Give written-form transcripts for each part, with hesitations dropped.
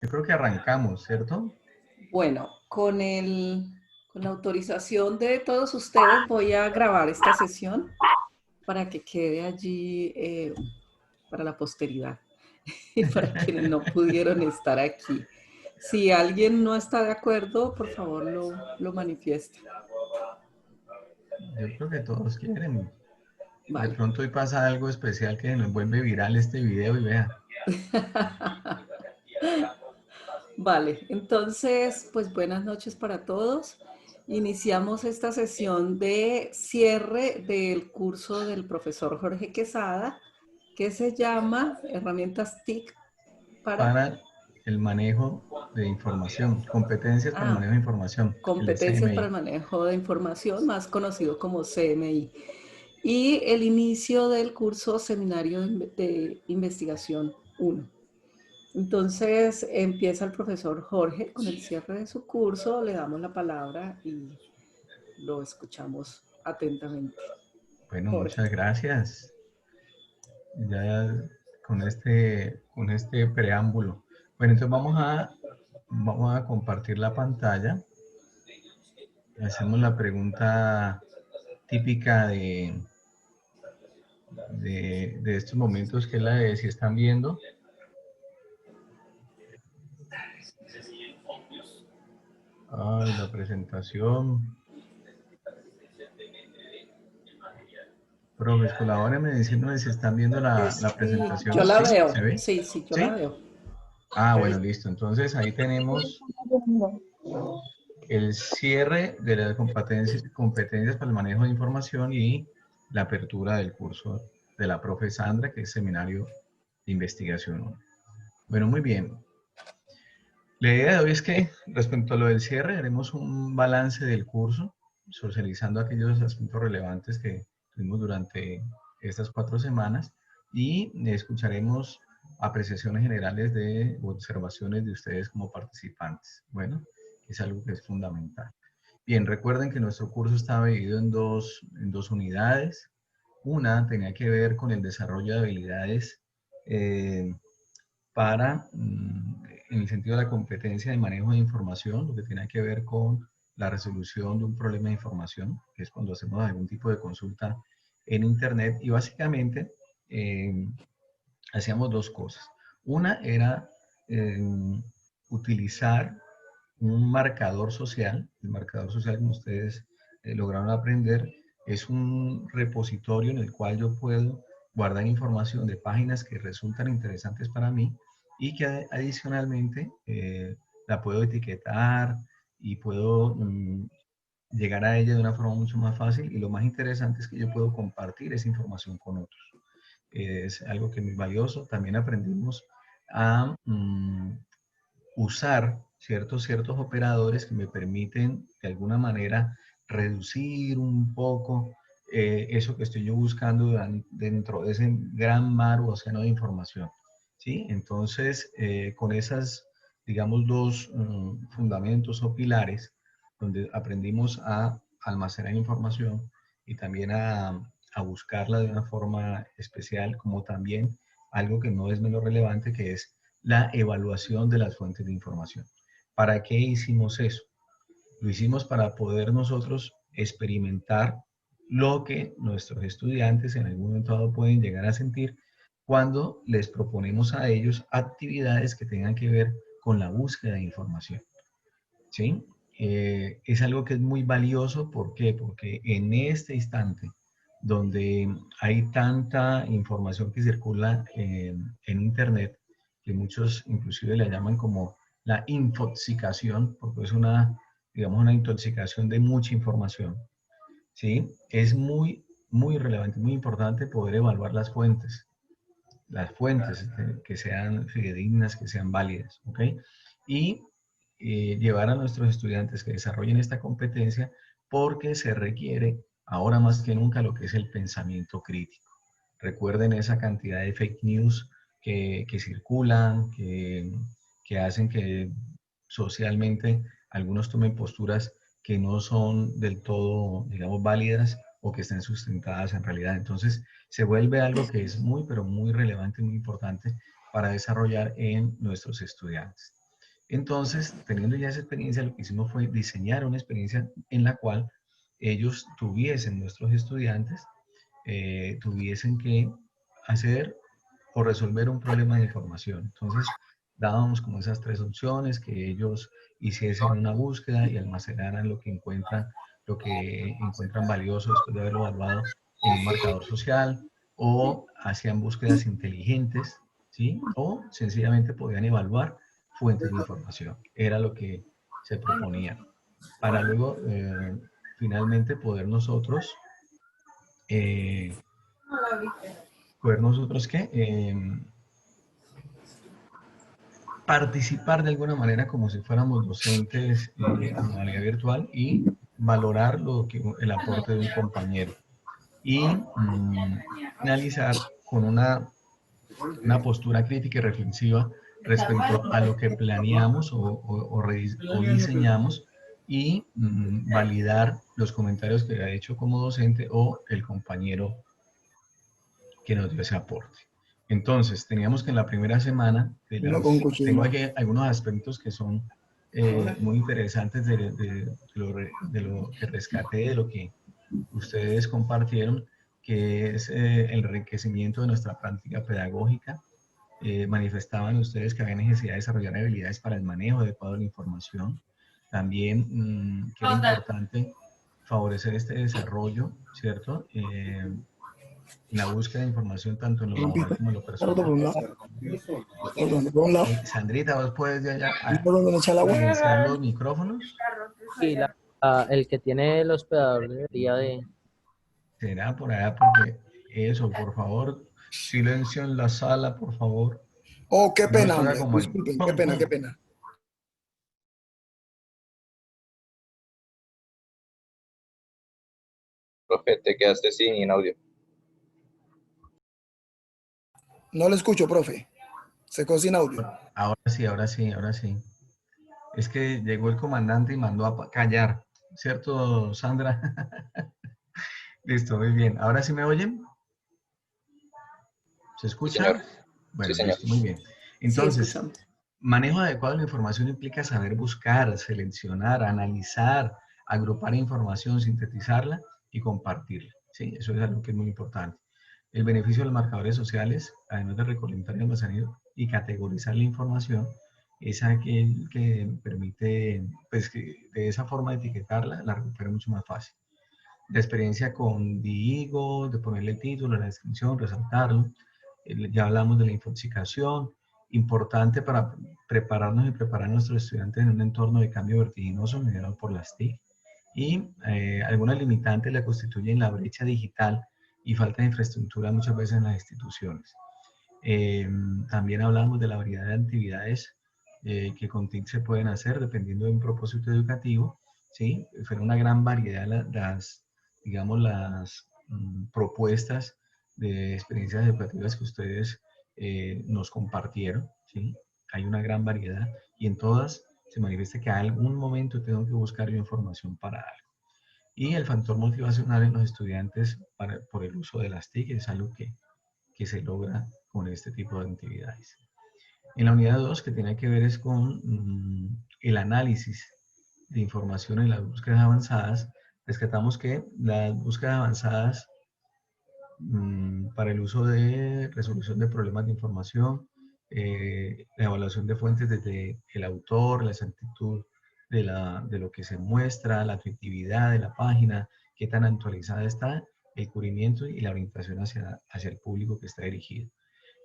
Yo creo que arrancamos, ¿cierto? Bueno, con la autorización de todos ustedes voy a grabar esta sesión para que quede allí para la posteridad y para quienes no pudieron estar aquí. Si alguien no está de acuerdo, por favor lo manifiesta. Yo creo que todos quieren. De Vale. pronto hoy pasa algo especial que nos vuelve viral este video y vea. Vale, entonces, pues buenas noches para todos. Iniciamos esta sesión de cierre del curso del profesor Jorge Quesada, que se llama Herramientas TIC para Para el manejo de información, competencias para el ah, manejo de información, el competencias para CMI. el manejo de información, más conocido como CMI. Y el inicio del curso Seminario de Investigación 1. Entonces empieza el profesor Jorge con el cierre de su curso, le damos la palabra y lo escuchamos atentamente. Bueno, Jorge. muchas gracias. Ya con este preámbulo. Bueno, entonces vamos a compartir la pantalla. Hacemos la pregunta típica de estos momentos, que es la de si están viendo. Ay, la presentación. Profes, colabórenme diciendo si están viendo la Sí, yo presentación. la ¿Sí? veo. ¿Se ve? Sí, sí, yo la ¿Sí? veo. Ah, bueno, listo. Entonces ahí tenemos el cierre de las competencias para el manejo de información y la apertura del curso de la profe Sandra, que es Seminario de Investigación 1. Bueno, muy bien. La idea de hoy es que, respecto a lo del cierre, haremos un balance del curso, socializando aquellos asuntos relevantes que tuvimos durante estas 4 semanas y escucharemos apreciaciones generales de observaciones de ustedes como participantes. Bueno, es algo que es fundamental. Bien, recuerden que nuestro curso estaba dividido en dos unidades. Una tenía que ver con el desarrollo de habilidades eh, en el sentido de la competencia de manejo de información, lo que tiene que ver con la resolución de un problema de información, que es cuando hacemos algún tipo de consulta en Internet. Y básicamente eh, hacíamos dos cosas. Una era eh, utilizar un marcador social. El marcador social, como ustedes lograron aprender, es un repositorio en el cual yo puedo guardar información de páginas que resultan interesantes para mí y que adicionalmente la puedo etiquetar y puedo llegar a ella de una forma mucho más fácil, y lo más interesante es que yo puedo compartir esa información con otros. Es algo que es muy valioso. También aprendimos a usar ciertos operadores que me permiten de alguna manera reducir un poco eso que estoy yo buscando dentro de ese gran mar o océano de información. ¿Sí? Entonces, con esas, digamos, dos fundamentos o pilares, donde aprendimos a almacenar información y también a buscarla de una forma especial, como también algo que no es menos relevante, que es la evaluación de las fuentes de información. ¿Para qué hicimos eso? Lo hicimos para poder nosotros experimentar lo que nuestros estudiantes en algún momento dado pueden llegar a sentir cuando les proponemos a ellos actividades que tengan que ver con la búsqueda de información. ¿Sí? Es algo que es muy valioso. ¿Por qué? Porque en este instante, donde hay tanta información que circula en Internet, que muchos inclusive la llaman como la infoxicación, porque es digamos, una intoxicación de mucha información, ¿sí? Es muy relevante, muy importante poder evaluar las fuentes que sean fidedignas, que sean válidas, ¿ok? Y llevar a nuestros estudiantes que desarrollen esta competencia, porque se requiere ahora más que nunca lo que es el pensamiento crítico. Recuerden esa cantidad de fake news que circulan, que hacen que socialmente algunos tomen posturas que no son del todo, digamos, válidas o que estén sustentadas en realidad. Entonces, se vuelve algo que es muy, pero muy relevante y muy importante para desarrollar en nuestros estudiantes. Entonces, teniendo ya esa experiencia, lo que hicimos fue diseñar una experiencia en la cual ellos tuviesen, nuestros estudiantes, tuviesen que hacer o resolver un problema de información. Entonces, dábamos como esas tres opciones, que ellos hiciesen una búsqueda y almacenaran lo que encuentran valioso después de haberlo evaluado en un marcador social, o hacían búsquedas inteligentes, ¿sí? O sencillamente podían evaluar fuentes de información. Era lo que se proponía. Para luego, finalmente, eh, poder nosotros, ¿qué? Participar de alguna manera como si fuéramos docentes en modalidad virtual y valorar el aporte de un compañero. Y finalizar con una postura crítica y reflexiva respecto a lo que planeamos o diseñamos, y validar los comentarios que ha hecho como docente o el compañero que nos dio ese aporte. Entonces, teníamos que en la primera semana, tengo aquí algunos aspectos que son muy interesantes de lo que rescaté, de lo que ustedes compartieron, que es el enriquecimiento de nuestra práctica pedagógica. Manifestaban ustedes que había necesidad de desarrollar habilidades para el manejo adecuado de la información. También que era importante favorecer este desarrollo, ¿cierto? La búsqueda de información tanto en lo laboral como en lo personal. Sandrita, ¿vos puedes de allá silenciar los micrófonos? Y el que tiene el hospedador debería de... Será por allá porque eso, por favor, silencio en la sala, por favor. Oh, qué No pena, suena hombre. como el Disculpen, qué pum, pena, qué pum. pena. Profe, te quedaste sin audio. No lo escucho, profe. Se quedó sin audio. Ahora sí, ahora sí, ahora sí. Es que llegó el comandante y mandó a callar, ¿cierto, Sandra? Listo, muy bien. ¿Ahora sí me oyen? ¿Se Sí, escucha? señor. Bueno, Sí, señor. listo, muy bien. Sí, Entonces, escuchamos. manejo adecuado de la información implica saber buscar, seleccionar, analizar, agrupar información, sintetizarla y compartirla. Sí, eso es algo que es muy importante. El beneficio de los marcadores sociales, además de recolectar y almacenar y categorizar la información, es aquel que permite, pues, que de esa forma de etiquetarla, la recupera mucho más fácil. La experiencia con Diego, de ponerle el título, la descripción, resaltarlo. Ya hablamos de la infoxicación, importante para prepararnos y preparar a nuestros estudiantes en un entorno de cambio vertiginoso generado por las TIC. Y algunas limitantes la constituyen la brecha digital y falta de infraestructura muchas veces en las instituciones. También hablamos de la variedad de actividades que con TIC se pueden hacer dependiendo de un propósito educativo. ¿Sí? Fue una gran variedad digamos, las propuestas de experiencias educativas que ustedes nos compartieron. ¿Sí? Hay una gran variedad y en todas se manifiesta que a algún momento tengo que buscar yo información para algo. Y el factor motivacional en los estudiantes por el uso de las TIC es algo que se logra con este tipo de actividades. En la unidad 2, que tiene que ver es con el análisis de información en las búsquedas avanzadas, rescatamos que las búsquedas avanzadas para el uso de resolución de problemas de información, la evaluación de fuentes desde el autor, la exactitud de lo que se muestra, la afectividad de la página, qué tan actualizada está, el cubrimiento y la orientación hacia el público que está dirigido.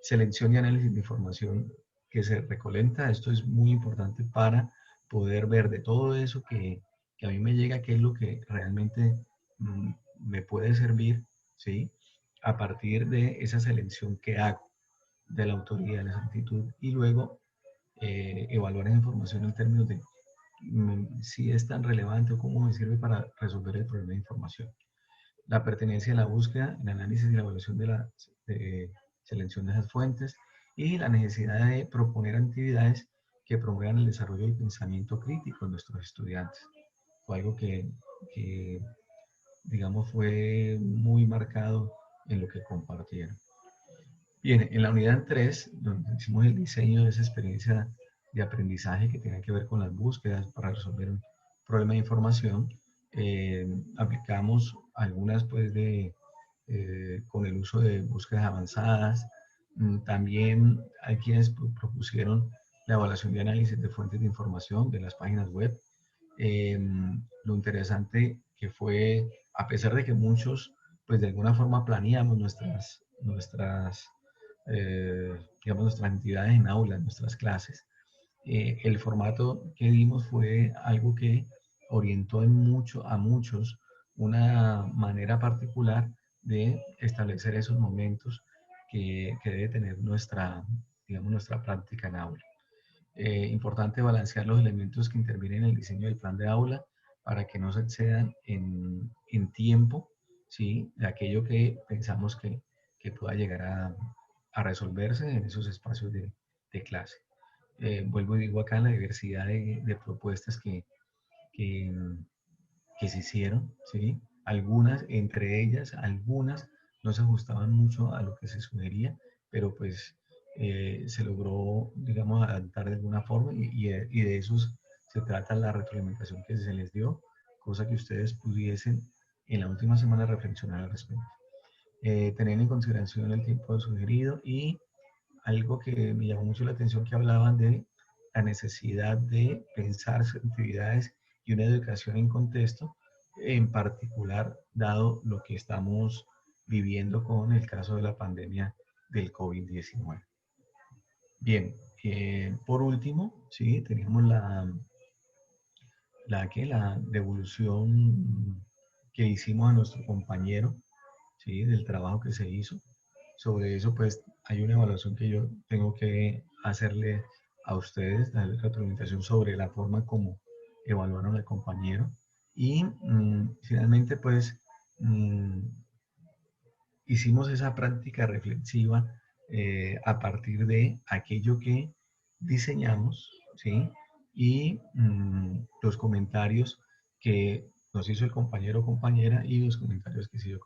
Selección y análisis de información que se recolecta, esto es muy importante para poder ver de todo eso que a mí me llega, qué es lo que realmente me puede servir, ¿sí? A partir de esa selección que hago de la autoría, de la exactitud, y luego evaluar esa información en términos de si es tan relevante o cómo me sirve para resolver el problema de información. La pertenencia a la búsqueda, el análisis y la evaluación de la selección de esas fuentes, y la necesidad de proponer actividades que promuevan el desarrollo del pensamiento crítico en nuestros estudiantes. Fue algo que digamos, fue muy marcado en lo que compartieron. Bien, en la unidad 3, donde hicimos el diseño de esa experiencia de aprendizaje que tienen que ver con las búsquedas para resolver un problema de información. Aplicamos algunas pues con el uso de búsquedas avanzadas. También hay quienes propusieron la evaluación de análisis de fuentes de información de las páginas web. Lo interesante que fue, a pesar de que muchos, pues de alguna forma planeamos digamos, nuestras actividades en aula, nuestras clases, el formato que dimos fue algo que orientó a muchos una manera particular de establecer esos momentos que debe tener digamos, nuestra práctica en aula. Importante balancear los elementos que intervienen en el diseño del plan de aula para que no se excedan en tiempo, ¿sí? De aquello que pensamos que pueda llegar a resolverse en esos espacios de clase. Vuelvo y digo acá la diversidad de propuestas que, que se hicieron, ¿sí? Algunas, entre ellas, algunas no se ajustaban mucho a lo que se sugería, pero pues se logró, digamos, adaptar de alguna forma y de eso se trata la retroalimentación que se les dio, cosa que ustedes pudiesen en la última semana reflexionar al respecto. Teniendo en consideración el tiempo sugerido y algo que me llamó mucho la atención que hablaban de la necesidad de pensar actividades y una educación en contexto, en particular dado lo que estamos viviendo con el caso de la pandemia del COVID-19. Bien, por último, sí, teníamos la devolución que hicimos a nuestro compañero, ¿sí? Del trabajo que se hizo. Sobre eso, pues, hay una evaluación que yo tengo que hacerle a ustedes, la retroalimentación sobre la forma como evaluaron al compañero. Y finalmente, pues, hicimos esa práctica reflexiva a partir de aquello que diseñamos, ¿sí? Y los comentarios que nos hizo el compañero o compañera y los comentarios que hizo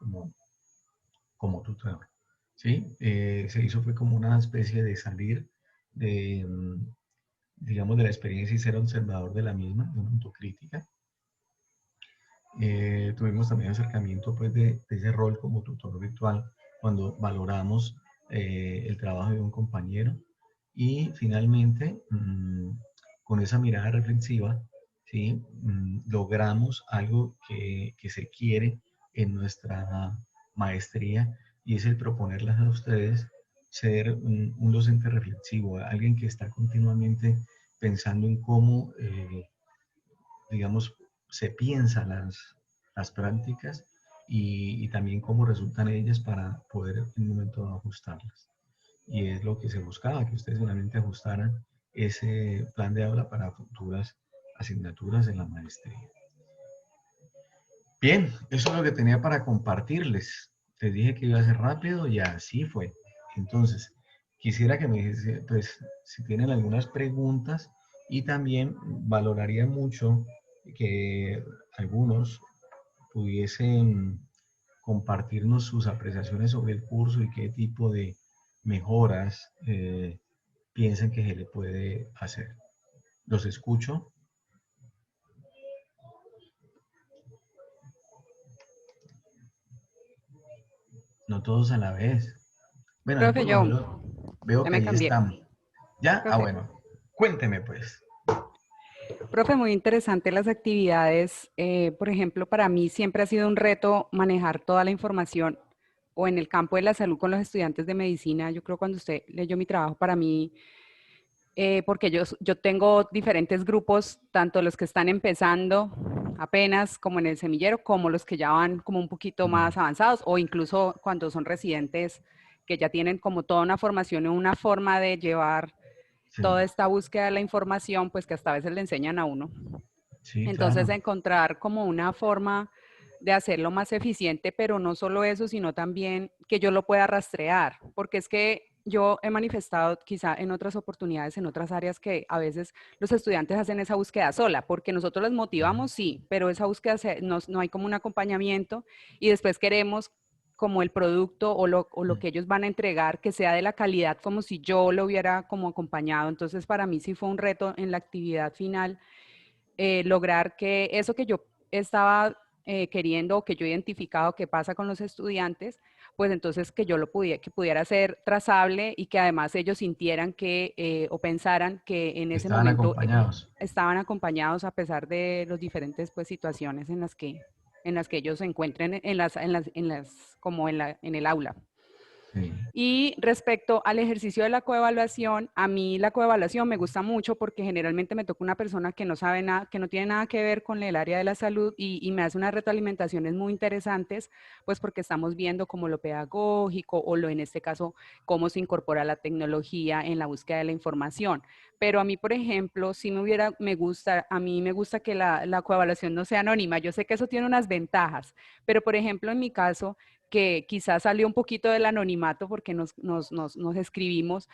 como tutor, ¿sí? Se hizo fue como una especie de salir de, digamos, de la experiencia y ser observador de la misma, de una autocrítica. Tuvimos también acercamiento pues de ese rol como tutor virtual cuando valoramos el trabajo de un compañero y finalmente con esa mirada reflexiva, ¿sí? Logramos algo que se quiere en nuestra maestría y es el proponerles a ustedes ser un docente reflexivo, alguien que está continuamente pensando en cómo, digamos, se piensan las prácticas y también cómo resultan ellas para poder en un momento dado ajustarlas. Y es lo que se buscaba, que ustedes finalmente ajustaran ese plan de aula para futuras asignaturas en la maestría. Bien, eso es lo que tenía para compartirles. Les dije que iba a ser rápido y así fue. Entonces, quisiera que me dijese, pues, si tienen algunas preguntas y también valoraría mucho que algunos pudiesen compartirnos sus apreciaciones sobre el curso y qué tipo de mejoras piensan que se le puede hacer. Los escucho. No todos a la vez. Bueno, ahí Profe, por lo yo menos veo ya que me ahí cambié. estamos. ¿Ya? Ah, Profe, bueno. Cuénteme pues. profe, muy interesante las actividades. Por ejemplo, para mí siempre ha sido un reto manejar toda la información o en el campo de la salud con los estudiantes de medicina. Yo creo cuando usted leyó mi trabajo, para mí, porque yo tengo diferentes grupos, tanto los que están empezando apenas como en el semillero, como los que ya van como un poquito más avanzados o incluso cuando son residentes que ya tienen como toda una formación y una forma de llevar Sí, toda esta búsqueda de la información, pues que hasta a veces le enseñan a uno. sí, Entonces, claro. encontrar como una forma de hacerlo más eficiente, pero no solo eso, sino también que yo lo pueda rastrear, porque es que yo he manifestado quizá en otras oportunidades, en otras áreas, que a veces los estudiantes hacen esa búsqueda sola, porque nosotros les motivamos, sí, pero esa búsqueda no hay como un acompañamiento y después queremos como el producto o lo que ellos van a entregar, que sea de la calidad como si yo lo hubiera como acompañado. Entonces, para mí sí fue un reto en la actividad final lograr que eso que yo estaba queriendo o que yo he identificado que pasa con los estudiantes, pues entonces que yo lo pudiera, que pudiera ser trazable y que además ellos sintieran que o pensaran que en ese Estaban momento acompañados. estaban acompañados a pesar de las diferentes pues situaciones en las que ellos se encuentren como en el aula. Sí. Y respecto al ejercicio de la coevaluación, a mí la coevaluación me gusta mucho porque generalmente me toca una persona que no sabe nada, que no tiene nada que ver con el área de la salud y me hace unas retroalimentaciones muy interesantes, pues porque estamos viendo como lo pedagógico o lo en este caso, cómo se incorpora la tecnología en la búsqueda de la información. Pero a mí, por ejemplo, si a mí me gusta que la coevaluación no sea anónima. Yo sé que eso tiene unas ventajas, pero por ejemplo, en mi caso, que quizás salió un poquito del anonimato porque nos escribimos,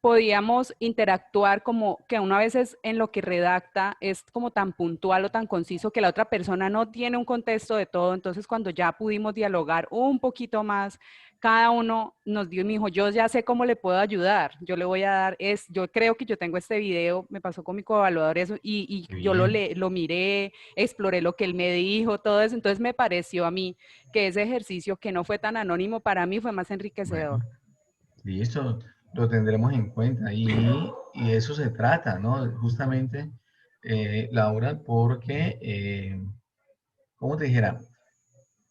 podíamos interactuar como que una vez en lo que redacta es como tan puntual o tan conciso que la otra persona no tiene un contexto de todo. Entonces, cuando ya pudimos dialogar un poquito más, cada uno nos dio y me dijo, yo ya sé cómo le puedo ayudar, yo le voy a dar, yo creo que yo tengo este video, me pasó con mi coevaluador eso, y yo Bien. lo miré, exploré lo que él me dijo, todo eso, entonces me pareció a mí que ese ejercicio que no fue tan anónimo para mí fue más enriquecedor. Bueno, listo, lo tendremos en cuenta y eso se trata, ¿no? Justamente, Laura, porque, como te dijera,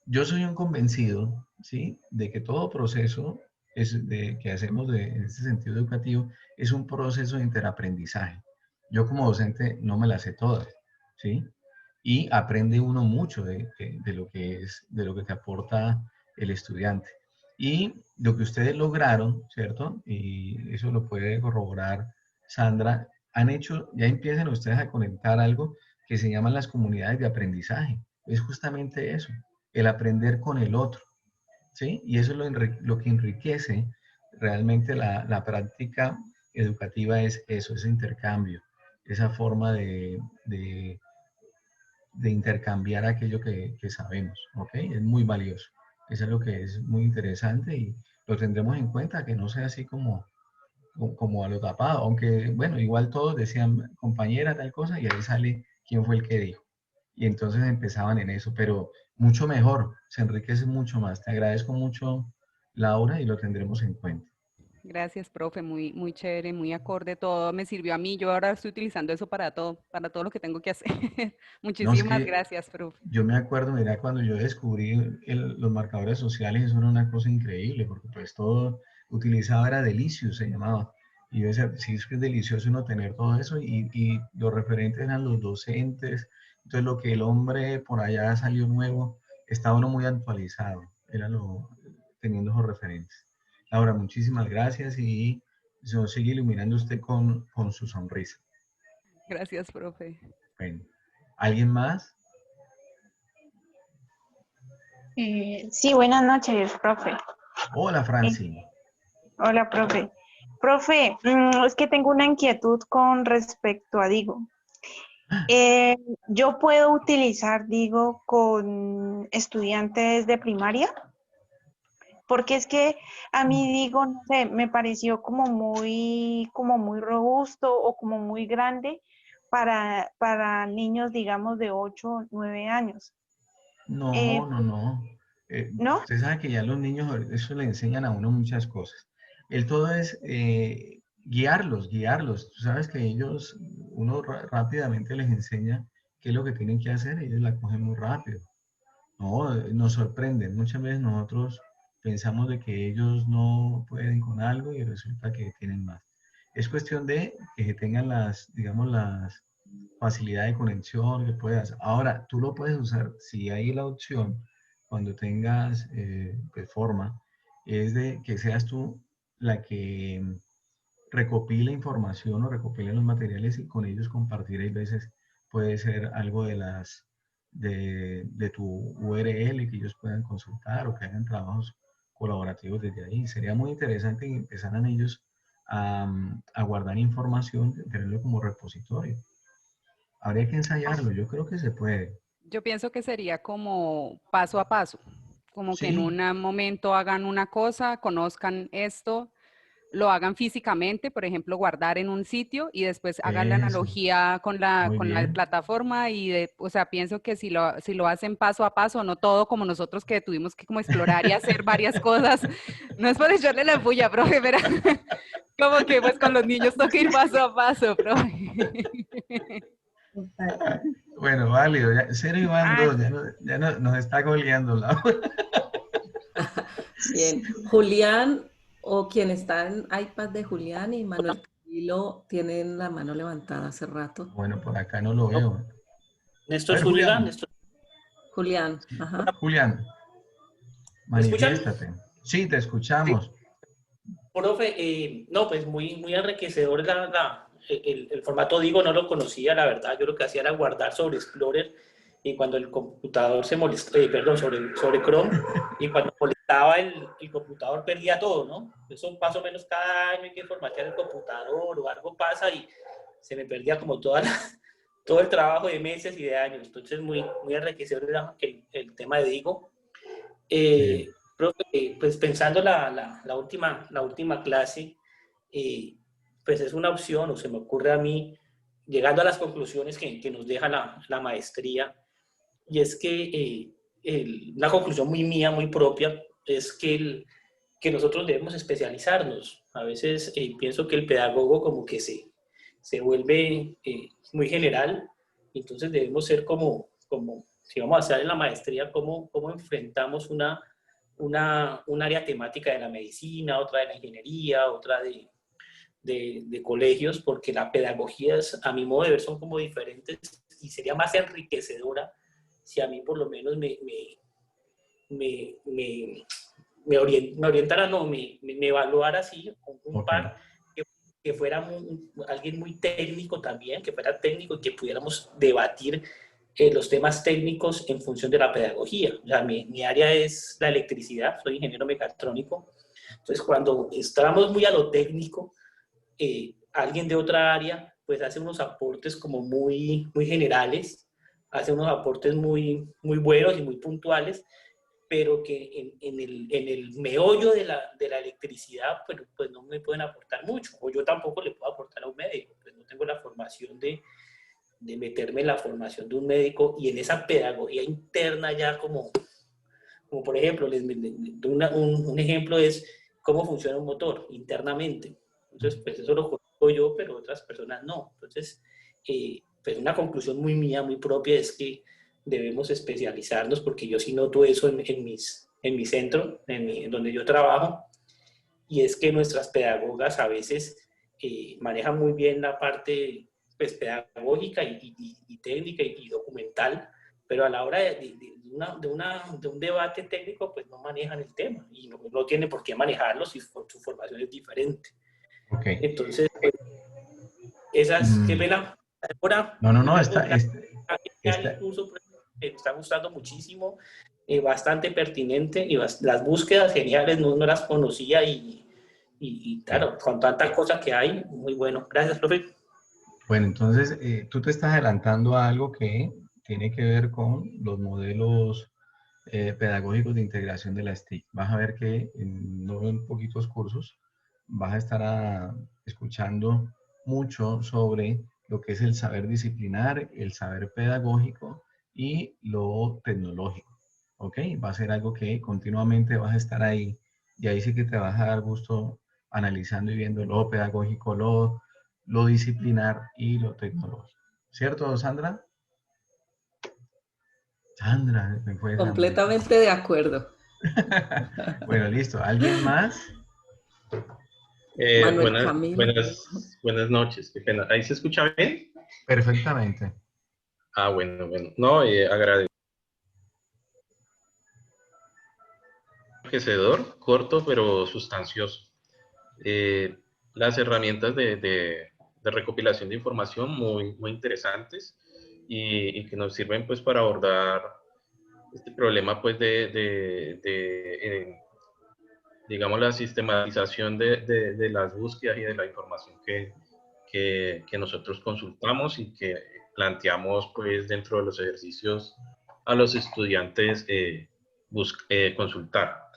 yo soy un convencido, ¿sí? De que todo proceso que hacemos en este sentido educativo es un proceso de interaprendizaje. Yo como docente no me las sé todas, ¿sí? Y aprende uno mucho de lo que es, de lo que te aporta el estudiante. Y lo que ustedes lograron, ¿cierto? Y eso lo puede corroborar Sandra, ya empiezan ustedes a conectar algo que se llaman las comunidades de aprendizaje. Es justamente eso, el aprender con el otro, ¿sí? Y eso es lo que enriquece realmente la práctica educativa, es eso, ese intercambio, esa forma de intercambiar aquello que sabemos, ¿ok? Es muy valioso. Eso es lo que es muy interesante y lo tendremos en cuenta, que no sea así como a lo tapado, aunque, bueno, igual todos decían compañera tal cosa y ahí sale quién fue el que dijo. Y entonces empezaban en eso, pero mucho mejor, se enriquece mucho más. Te agradezco mucho, Laura, y lo tendremos en cuenta. Gracias, profe, muy chévere, muy acorde todo, me sirvió a mí, yo ahora estoy utilizando eso para todo lo que tengo que hacer. No, es Muchísimas que gracias, profe. yo me acuerdo, mira, cuando yo descubrí los marcadores sociales, eso era una cosa increíble, porque pues todo utilizaba era Delicious, se llamaba. Y yo decía, sí, es que es delicioso uno tener todo eso, y los referentes eran los docentes. Entonces, lo que el hombre por allá salió nuevo, estaba uno muy actualizado, teniendo esos referentes. Laura, muchísimas gracias y se nos sigue iluminando usted con su sonrisa. Gracias, profe. Bueno, ¿alguien más? Sí, buenas noches, profe. Hola, Eh, Franci. Hola, profe. Profe, es que tengo una inquietud con respecto a Digo. Eh, ¿Yo puedo utilizar Digo con estudiantes de primaria? Porque es que a mí Digo, no sé, me pareció como muy robusto o como muy grande para niños, digamos, de 8 o 9 años. No, no, no. ¿No? Usted sabe que ya los niños eso le enseñan a uno muchas cosas. El todo es guiarlos. Tú sabes que uno rápidamente les enseña qué es lo que tienen que hacer, ellos la cogen muy rápido. No, nos sorprenden. Muchas veces nosotros pensamos de que ellos no pueden con algo y resulta que tienen más. Es cuestión de que tengan digamos, las facilidades de conexión que puedas. Ahora, tú lo puedes usar, si hay la opción, cuando tengas pues, forma, es de que seas tú la que recopile información o recopile los materiales y con ellos compartir. Hay veces puede ser algo de tu URL que ellos puedan consultar o que hagan trabajos colaborativos desde ahí. Sería muy interesante que empezaran ellos a guardar información, tenerlo como repositorio. Habría que ensayarlo, yo creo que se puede. Yo pienso que sería como paso a paso, como que en Sí. un momento hagan una cosa, conozcan esto, lo hagan físicamente, por ejemplo, guardar en un sitio y después hagan la Eso, analogía muy con la bien. plataforma o sea, pienso que si lo hacen paso a paso, no todo como nosotros que tuvimos que como explorar y hacer varias cosas, no es por echarle la puya, profe, pero como que pues con los niños toca ir paso a paso, profe. Bueno, válido. Ya, 0 y van 2, Ah, nos está goleando la Bien. Julián o quien está en iPad de Julián y Manuel Camilo tienen la mano levantada hace rato. Bueno, por acá no lo veo. A Néstor ver, Zúñiga, Julián. Néstor, Julián, ajá. Julián, ¿me escuchan? manifiéstate. Sí, te Sí. escuchamos. Profe, no, pues muy enriquecedor el formato Digo, no lo conocía, la verdad. Yo lo que hacía era guardar sobre Explorer y cuando el computador se molestó, perdón, sobre Chrome, y cuando molestaba el computador perdía todo, ¿no? Eso más o menos cada año hay que formatear el computador o algo pasa y se me perdía como todo el trabajo de meses y de años. Entonces, muy enriquecedor era el tema de Digo. Sí. Profe, pues pensando la última clase, pues es una opción, o se me ocurre a mí, llegando a las conclusiones que nos deja la maestría, y es que una conclusión muy mía, muy propia, es que nosotros debemos especializarnos. A veces pienso que el pedagogo como que se vuelve muy general, entonces debemos ser como si vamos a hacer en la maestría, cómo enfrentamos un área temática de la medicina, otra de la ingeniería, otra de colegios, porque la pedagogía, a mi modo de ver, son como diferentes y sería más enriquecedora si a mí por lo menos me, me, me orientara, no, me evaluara así, un Ok. par que fuera alguien muy técnico también, que fuera técnico y que pudiéramos debatir los temas técnicos en función de la pedagogía. O sea, mi área es la electricidad, soy ingeniero mecatrónico. Entonces, cuando estamos muy a lo técnico, alguien de otra área pues hace unos aportes como muy generales, hace unos aportes muy buenos y muy puntuales, pero que en el meollo de la electricidad pues no me pueden aportar mucho, o yo tampoco le puedo aportar a un médico, pues no tengo la formación de meterme en la formación de un médico y en esa pedagogía interna ya como por ejemplo, un ejemplo es cómo funciona un motor internamente. Entonces, pues eso lo conozco yo, pero otras personas no. Entonces, pues una conclusión muy mía, muy propia, es que debemos especializarnos, porque yo sí noto eso en mi centro, en donde yo trabajo, y es que nuestras pedagogas a veces manejan muy bien la parte pues, pedagógica y técnica y documental, pero a la hora de un debate técnico, pues no manejan el tema y no tienen por qué manejarlo si su formación es diferente. Ok. Entonces, pues, esas, qué Mm, pena. Ahora, no, no, no, luego el está, curso pues, me está gustando muchísimo, bastante pertinente y las búsquedas geniales no las conocía y ok. claro, con tantas cosas que hay, muy bueno. Gracias, profe. Bueno, entonces tú te estás adelantando a algo que tiene que ver con los modelos pedagógicos de integración de la STIC. Vas a ver que no en poquitos cursos vas a estar escuchando mucho sobre lo que es el saber disciplinar, el saber pedagógico y lo tecnológico. ¿Ok? Va a ser algo que continuamente vas a estar ahí y ahí sí que te vas a dar gusto analizando y viendo lo pedagógico, lo disciplinar y lo tecnológico. ¿Cierto, Sandra? Sandra, me fue Sandra. Completamente de acuerdo. Bueno, listo. ¿Alguien más? Manuel Camilo. Buenas noches. Qué pena. ¿Ahí se escucha bien? Perfectamente. Ah, bueno. No, agradecedor, corto, pero sustancioso. Eh, las herramientas de recopilación de información muy interesantes y que nos sirven pues para abordar este problema pues digamos, la sistematización de las búsquedas y de la información que nosotros consultamos y que planteamos pues dentro de los ejercicios a los estudiantes consultar.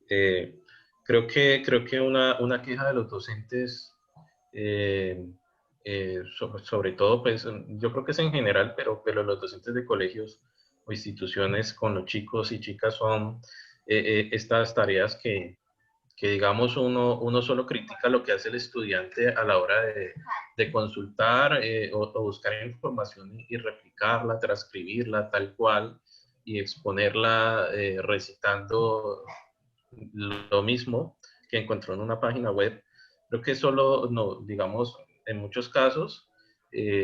Creo que una queja de los docentes, sobre todo, pues yo creo que es en general, pero los docentes de colegios o instituciones con los chicos y chicas son estas tareas que digamos uno solo critica lo que hace el estudiante a la hora de consultar o buscar información y replicarla, transcribirla tal cual y exponerla recitando lo mismo que encontró en una página web. Creo que solo, no, digamos, en muchos casos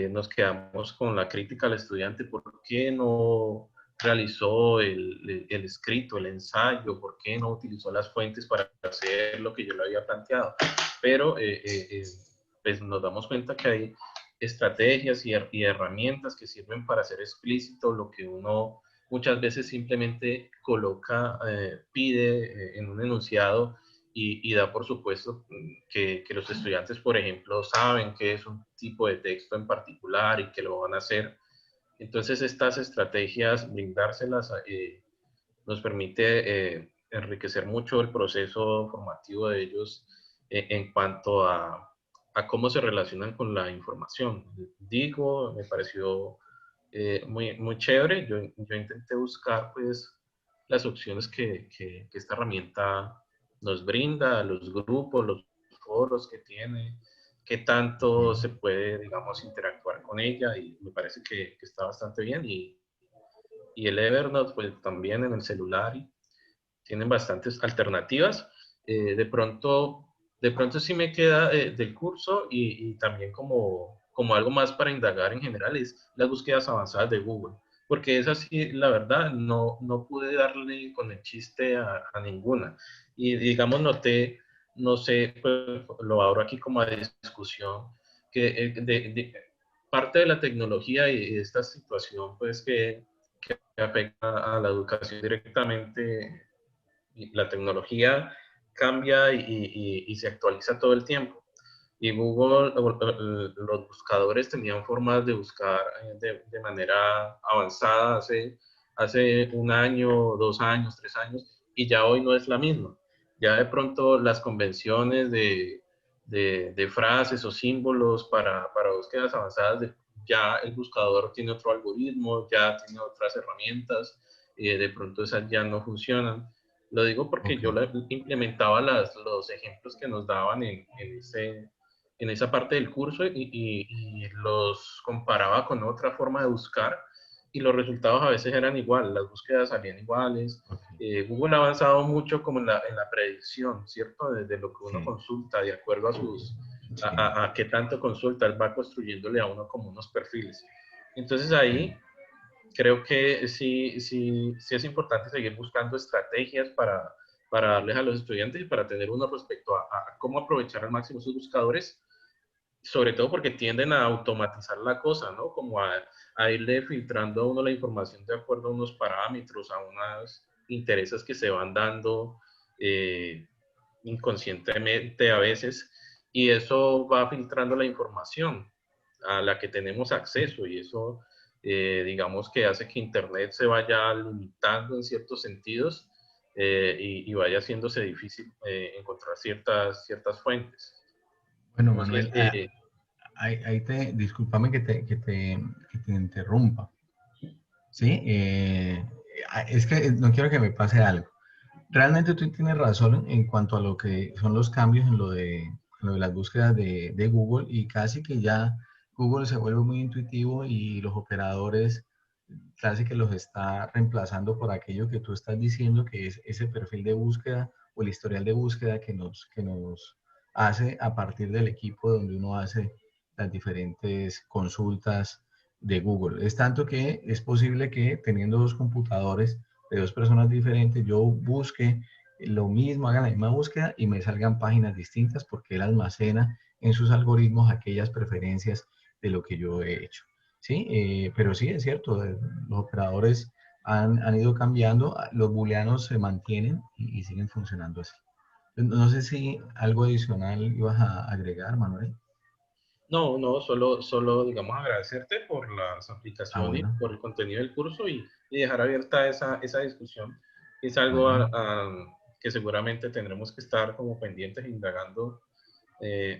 nos quedamos con la crítica al estudiante. ¿Por qué no realizó el escrito, el ensayo? ¿Por qué no utilizó las fuentes para hacer lo que yo le había planteado? Pero pues nos damos cuenta que hay estrategias y herramientas que sirven para hacer explícito lo que uno muchas veces simplemente coloca, pide en un enunciado y da por supuesto que los estudiantes, por ejemplo, saben qué es un tipo de texto en particular y que lo van a hacer. Entonces, estas estrategias, brindárselas, nos permite enriquecer mucho el proceso formativo de ellos en cuanto a cómo se relacionan con la información. Digo, me pareció muy chévere. Yo intenté buscar pues las opciones que esta herramienta nos brinda, los grupos, los foros que tiene, qué tanto se puede, digamos, interactuar con ella, y me parece que está bastante bien. Y el Evernote, pues también en el celular, y tienen bastantes alternativas. De pronto sí me queda del curso y también como algo más para indagar en general es las búsquedas avanzadas de Google, porque es así, la verdad, no pude darle con el chiste a ninguna. Y digamos, noté, no sé, pues lo abro aquí como a discusión, que parte de la tecnología y esta situación, pues que afecta a la educación directamente, la tecnología cambia y se actualiza todo el tiempo. Y Google, los buscadores tenían formas de buscar de manera avanzada hace un año, 2 años, 3 años, y ya hoy no es la misma. Ya de pronto las convenciones de frases o símbolos para búsquedas avanzadas, ya el buscador tiene otro algoritmo, ya tiene otras herramientas, de pronto esas ya no funcionan. Lo digo porque yo implementaba los ejemplos que nos daban en esa parte del curso y los comparaba con otra forma de buscar, y los resultados a veces eran iguales, las búsquedas salían iguales. Google ha avanzado mucho como en la predicción, ¿cierto? Desde lo que uno consulta, de acuerdo a qué tanto consulta, él va construyéndole a uno como unos perfiles. Entonces ahí creo que sí es importante seguir buscando estrategias para darles a los estudiantes y para tener uno respecto a cómo aprovechar al máximo sus buscadores, sobre todo porque tienden a automatizar la cosa, ¿no? Como a irle filtrando a uno la información de acuerdo a unos parámetros, a unos intereses que se van dando inconscientemente a veces, y eso va filtrando la información a la que tenemos acceso, y eso digamos que hace que Internet se vaya limitando en ciertos sentidos, y vaya haciéndose difícil encontrar ciertas fuentes. Bueno, Entonces, Manuel, discúlpame que te interrumpa. ¿Sí? Es que no quiero que me pase algo. Realmente tú tienes razón en cuanto a lo que son los cambios en lo de las búsquedas de Google, y casi que ya Google se vuelve muy intuitivo y los operadores casi que los está reemplazando por aquello que tú estás diciendo, que es ese perfil de búsqueda o el historial de búsqueda que nos hace a partir del equipo donde uno hace las diferentes consultas de Google. Es tanto que es posible que teniendo dos computadores de dos personas diferentes, yo busque lo mismo, haga la misma búsqueda y me salgan páginas distintas porque él almacena en sus algoritmos aquellas preferencias de lo que yo he hecho. ¿Sí? Pero sí, es cierto, los operadores han ido cambiando, los booleanos se mantienen y siguen funcionando así. No sé si algo adicional ibas a agregar, Manuel. no, solo, digamos, agradecerte por las Ah, aplicaciones, bueno. por el contenido del curso, y dejar abierta esa discusión, es algo que seguramente tendremos que estar como pendientes, indagando,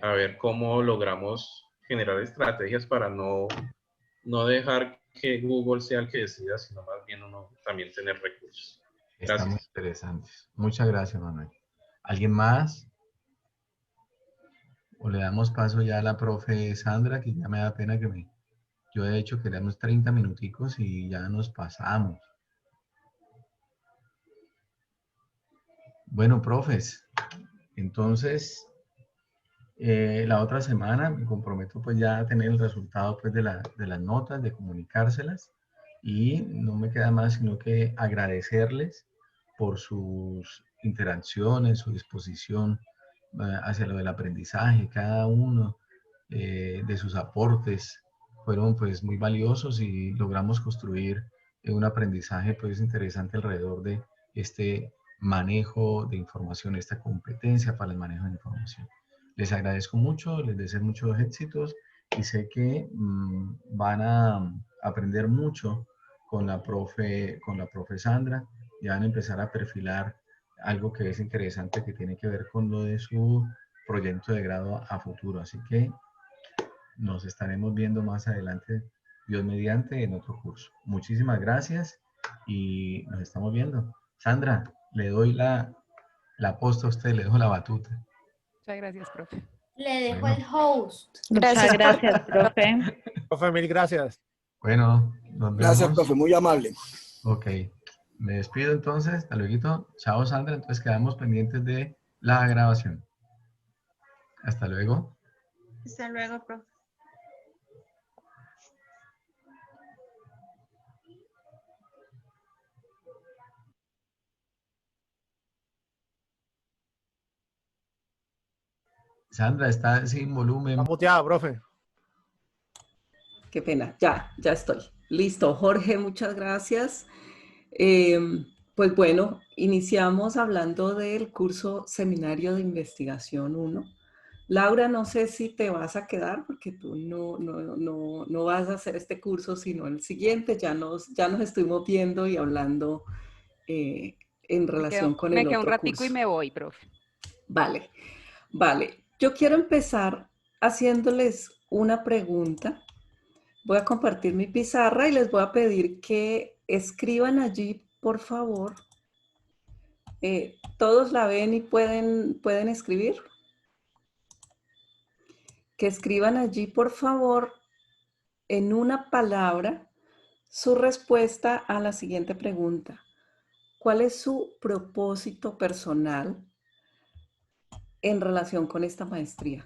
a ver cómo logramos generar estrategias para no dejar que Google sea el que decida, sino más bien uno también tener recursos. Está muy Gracias. interesante. Muchas gracias, Manuel. ¿Alguien más? O le damos paso ya a la profe Sandra, que ya me da pena yo he hecho que queremos 30 minuticos y ya nos pasamos. Bueno, profes, entonces la otra semana me comprometo pues ya a tener el resultado pues de las notas, de comunicárselas, y no me queda más sino que agradecerles por sus interacciones, su disposición hacia lo del aprendizaje. Cada uno de sus aportes fueron pues muy valiosos y logramos construir un aprendizaje pues interesante alrededor de este manejo de información, esta competencia para el manejo de información. Les agradezco mucho, les deseo muchos éxitos y sé que van a aprender mucho con la profe Sandra, y van a empezar a perfilar algo que es interesante, que tiene que ver con lo de su proyecto de grado a futuro. Así que nos estaremos viendo más adelante, Dios mediante, en otro curso. Muchísimas gracias y nos estamos viendo. Sandra, le doy la posta a usted, le dejo la batuta. Muchas gracias, profe. Le dejo Bueno. el host. Muchas gracias, profe. Profe, mil gracias. Bueno, nos Gracias, vemos. profe, muy amable. Ok, me despido entonces, hasta luego. Chao, Sandra, entonces quedamos pendientes de la grabación. Hasta luego. Hasta luego, profe. Sandra, está sin volumen. Está muteada, profe. Qué pena, ya estoy. Listo, Jorge, muchas gracias. Pues bueno, iniciamos hablando del curso Seminario de Investigación 1. Laura, no sé si te vas a quedar porque tú no vas a hacer este curso, sino el siguiente. Ya nos estuvimos viendo y hablando en relación con el Me quedo un otro ratico curso. y me voy, profe. Vale. Yo quiero empezar haciéndoles una pregunta. Voy a compartir mi pizarra y les voy a pedir que escriban allí, por favor. ¿Todos la ven y pueden escribir? Que escriban allí, por favor, en una palabra, su respuesta a la siguiente pregunta. ¿Cuál es su propósito personal en relación con esta maestría?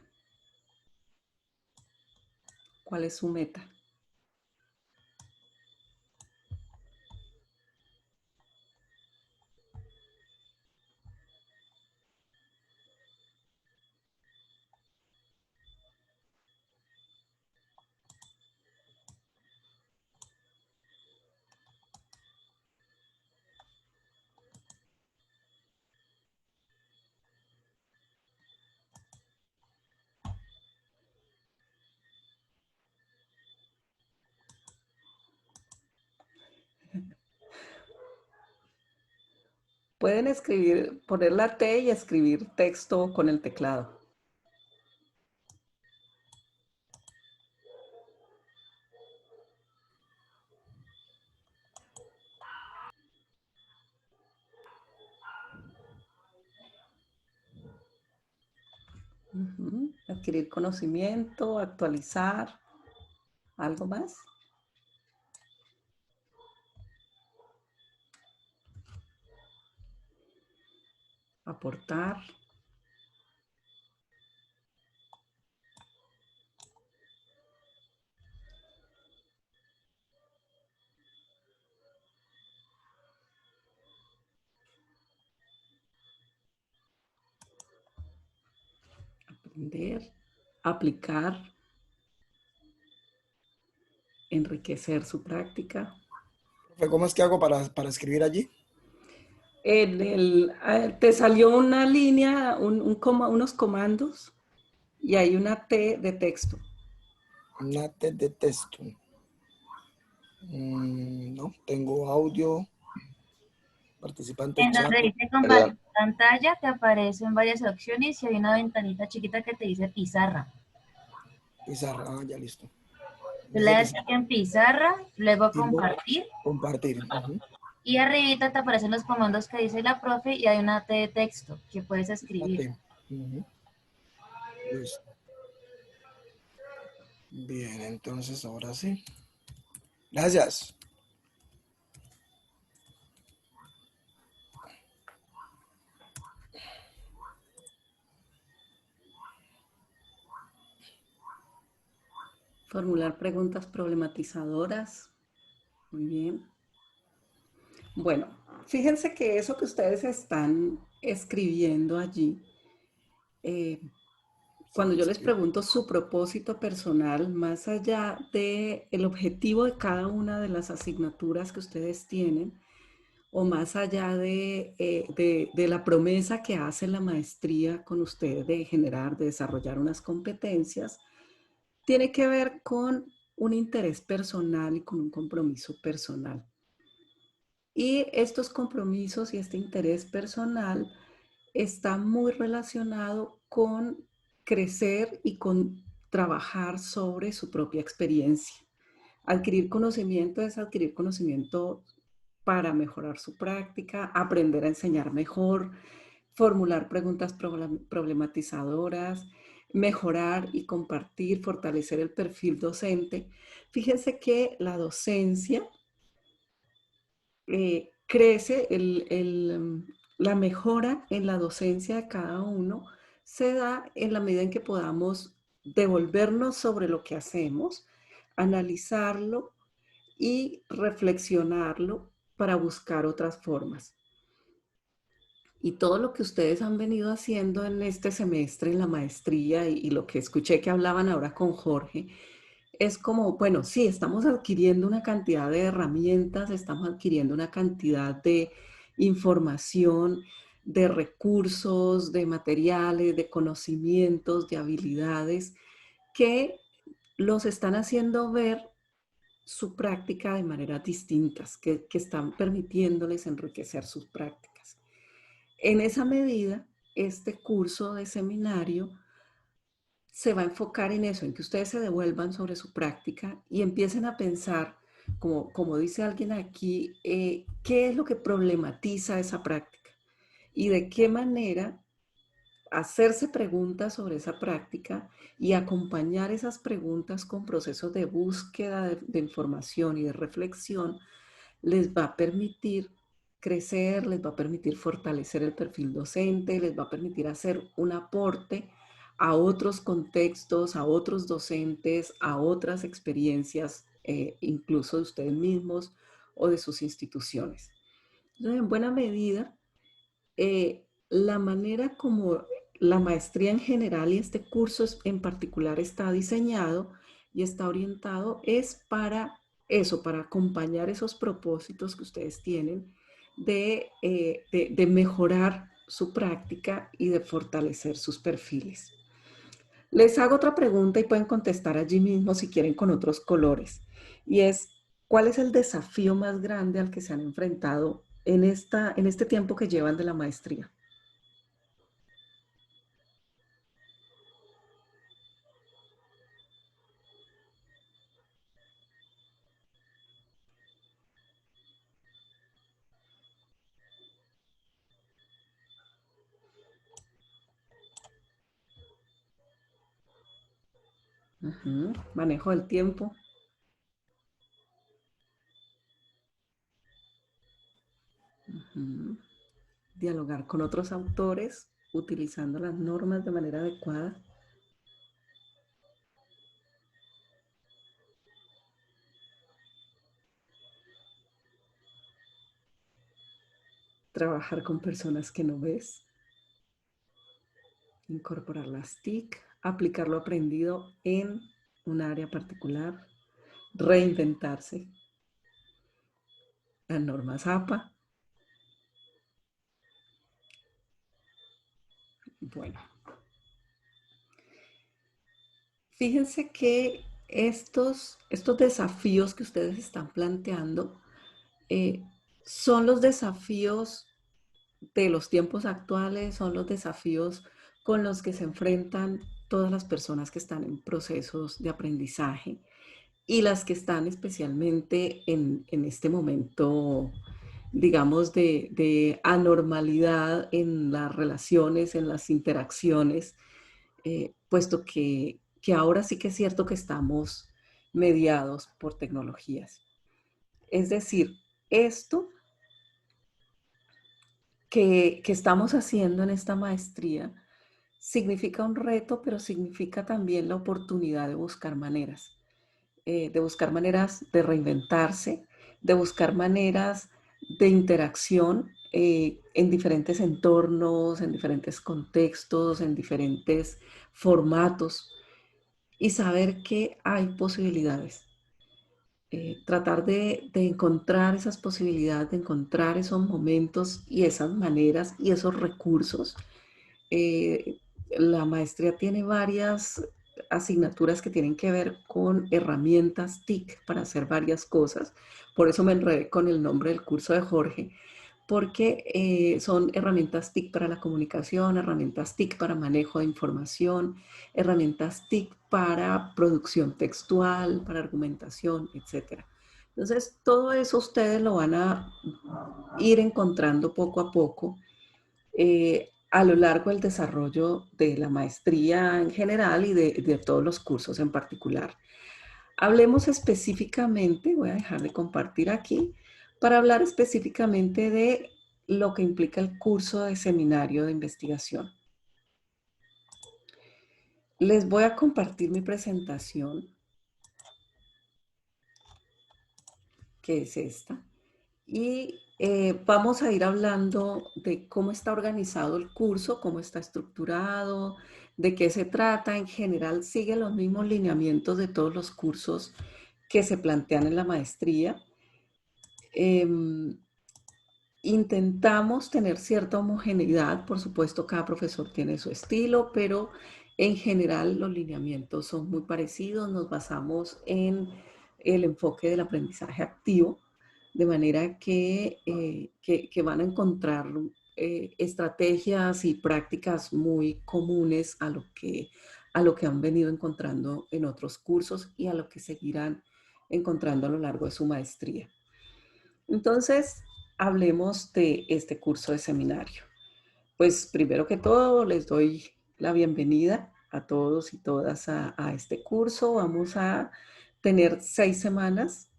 ¿Cuál es su meta? Pueden escribir, poner la T y escribir texto con el teclado. Adquirir conocimiento, actualizar. ¿Algo más? Aportar. Aprender, aplicar, enriquecer su práctica. ¿Cómo es que hago para escribir allí? Te salió una línea, unos comandos y hay una T de texto. Una T de texto. No, tengo audio, Participante En chat. donde dice compartir pantalla, te aparecen varias opciones y hay una ventanita chiquita que te dice pizarra. Pizarra, ya listo. Tú le das clic en pizarra, luego compartir. Compartir. Y arribita te aparecen los comandos que dice la profe y hay una T de texto que puedes escribir. Listo. Bien, entonces ahora sí. Gracias. Formular preguntas problematizadoras. Muy bien. Bueno, fíjense que eso que ustedes están escribiendo allí, cuando yo les pregunto su propósito personal, más allá del objetivo de cada una de las asignaturas que ustedes tienen, o más allá de la promesa que hace la maestría con ustedes de generar, de desarrollar unas competencias, tiene que ver con un interés personal y con un compromiso personal. Y estos compromisos y este interés personal está muy relacionado con crecer y con trabajar sobre su propia experiencia. Adquirir conocimiento es adquirir conocimiento para mejorar su práctica, aprender a enseñar mejor, formular preguntas problematizadoras, mejorar y compartir, fortalecer el perfil docente. Fíjense que la docencia crece, la mejora en la docencia de cada uno se da en la medida en que podamos devolvernos sobre lo que hacemos, analizarlo y reflexionarlo para buscar otras formas. Y todo lo que ustedes han venido haciendo en este semestre en la maestría y lo que escuché que hablaban ahora con Jorge, es como, bueno, sí, estamos adquiriendo una cantidad de herramientas, estamos adquiriendo una cantidad de información, de recursos, de materiales, de conocimientos, de habilidades que los están haciendo ver su práctica de maneras distintas, que están permitiéndoles enriquecer sus prácticas. En esa medida, este curso de seminario se va a enfocar en eso, en que ustedes se devuelvan sobre su práctica y empiecen a pensar, como dice alguien aquí, qué es lo que problematiza esa práctica y de qué manera hacerse preguntas sobre esa práctica y acompañar esas preguntas con procesos de búsqueda de información y de reflexión les va a permitir crecer, les va a permitir fortalecer el perfil docente, les va a permitir hacer un aporte a otros contextos, a otros docentes, a otras experiencias, incluso de ustedes mismos o de sus instituciones. Entonces, en buena medida, la manera como la maestría en general y este curso en particular está diseñado y está orientado es para eso, para acompañar esos propósitos que ustedes tienen de mejorar su práctica y de fortalecer sus perfiles. Les hago otra pregunta y pueden contestar allí mismo si quieren con otros colores. Y es, ¿cuál es el desafío más grande al que se han enfrentado en este tiempo que llevan de la maestría? Manejo del tiempo. Dialogar con otros autores utilizando las normas de manera adecuada. Trabajar con personas que no ves. Incorporar las TIC. Aplicar lo aprendido en un área particular. Reinventarse. Las normas APA. Bueno. Fíjense que estos desafíos que ustedes están planteando son los desafíos de los tiempos actuales, son los desafíos con los que se enfrentan todas las personas que están en procesos de aprendizaje y las que están especialmente en este momento, digamos, de anormalidad en las relaciones, en las interacciones, puesto que ahora sí que es cierto que estamos mediados por tecnologías. Es decir, esto que estamos haciendo en esta maestría significa un reto, pero significa también la oportunidad de buscar maneras de reinventarse, de buscar maneras de interacción en diferentes entornos, en diferentes contextos, en diferentes formatos y saber que hay posibilidades. Tratar de encontrar esas posibilidades, de encontrar esos momentos y esas maneras y esos recursos. La maestría tiene varias asignaturas que tienen que ver con herramientas TIC para hacer varias cosas. Por eso me enredé con el nombre del curso de Jorge, porque son herramientas TIC para la comunicación, herramientas TIC para manejo de información, herramientas TIC para producción textual, para argumentación, etc. Entonces, todo eso ustedes lo van a ir encontrando poco a poco a lo largo del desarrollo de la maestría en general y de todos los cursos en particular. Hablemos específicamente, voy a dejar de compartir aquí, para hablar específicamente de lo que implica el curso de seminario de investigación. Les voy a compartir mi presentación, que es esta, y vamos a ir hablando de cómo está organizado el curso, cómo está estructurado, de qué se trata. En general sigue los mismos lineamientos de todos los cursos que se plantean en la maestría. Intentamos tener cierta homogeneidad, por supuesto cada profesor tiene su estilo, pero en general los lineamientos son muy parecidos. Nos basamos en el enfoque del aprendizaje activo, de manera que van a encontrar estrategias y prácticas muy comunes a lo que han venido encontrando en otros cursos y a lo que seguirán encontrando a lo largo de su maestría. Entonces, hablemos de este curso de seminario. Pues primero que todo, les doy la bienvenida a todos y todas a este curso. Vamos a tener 6 semanas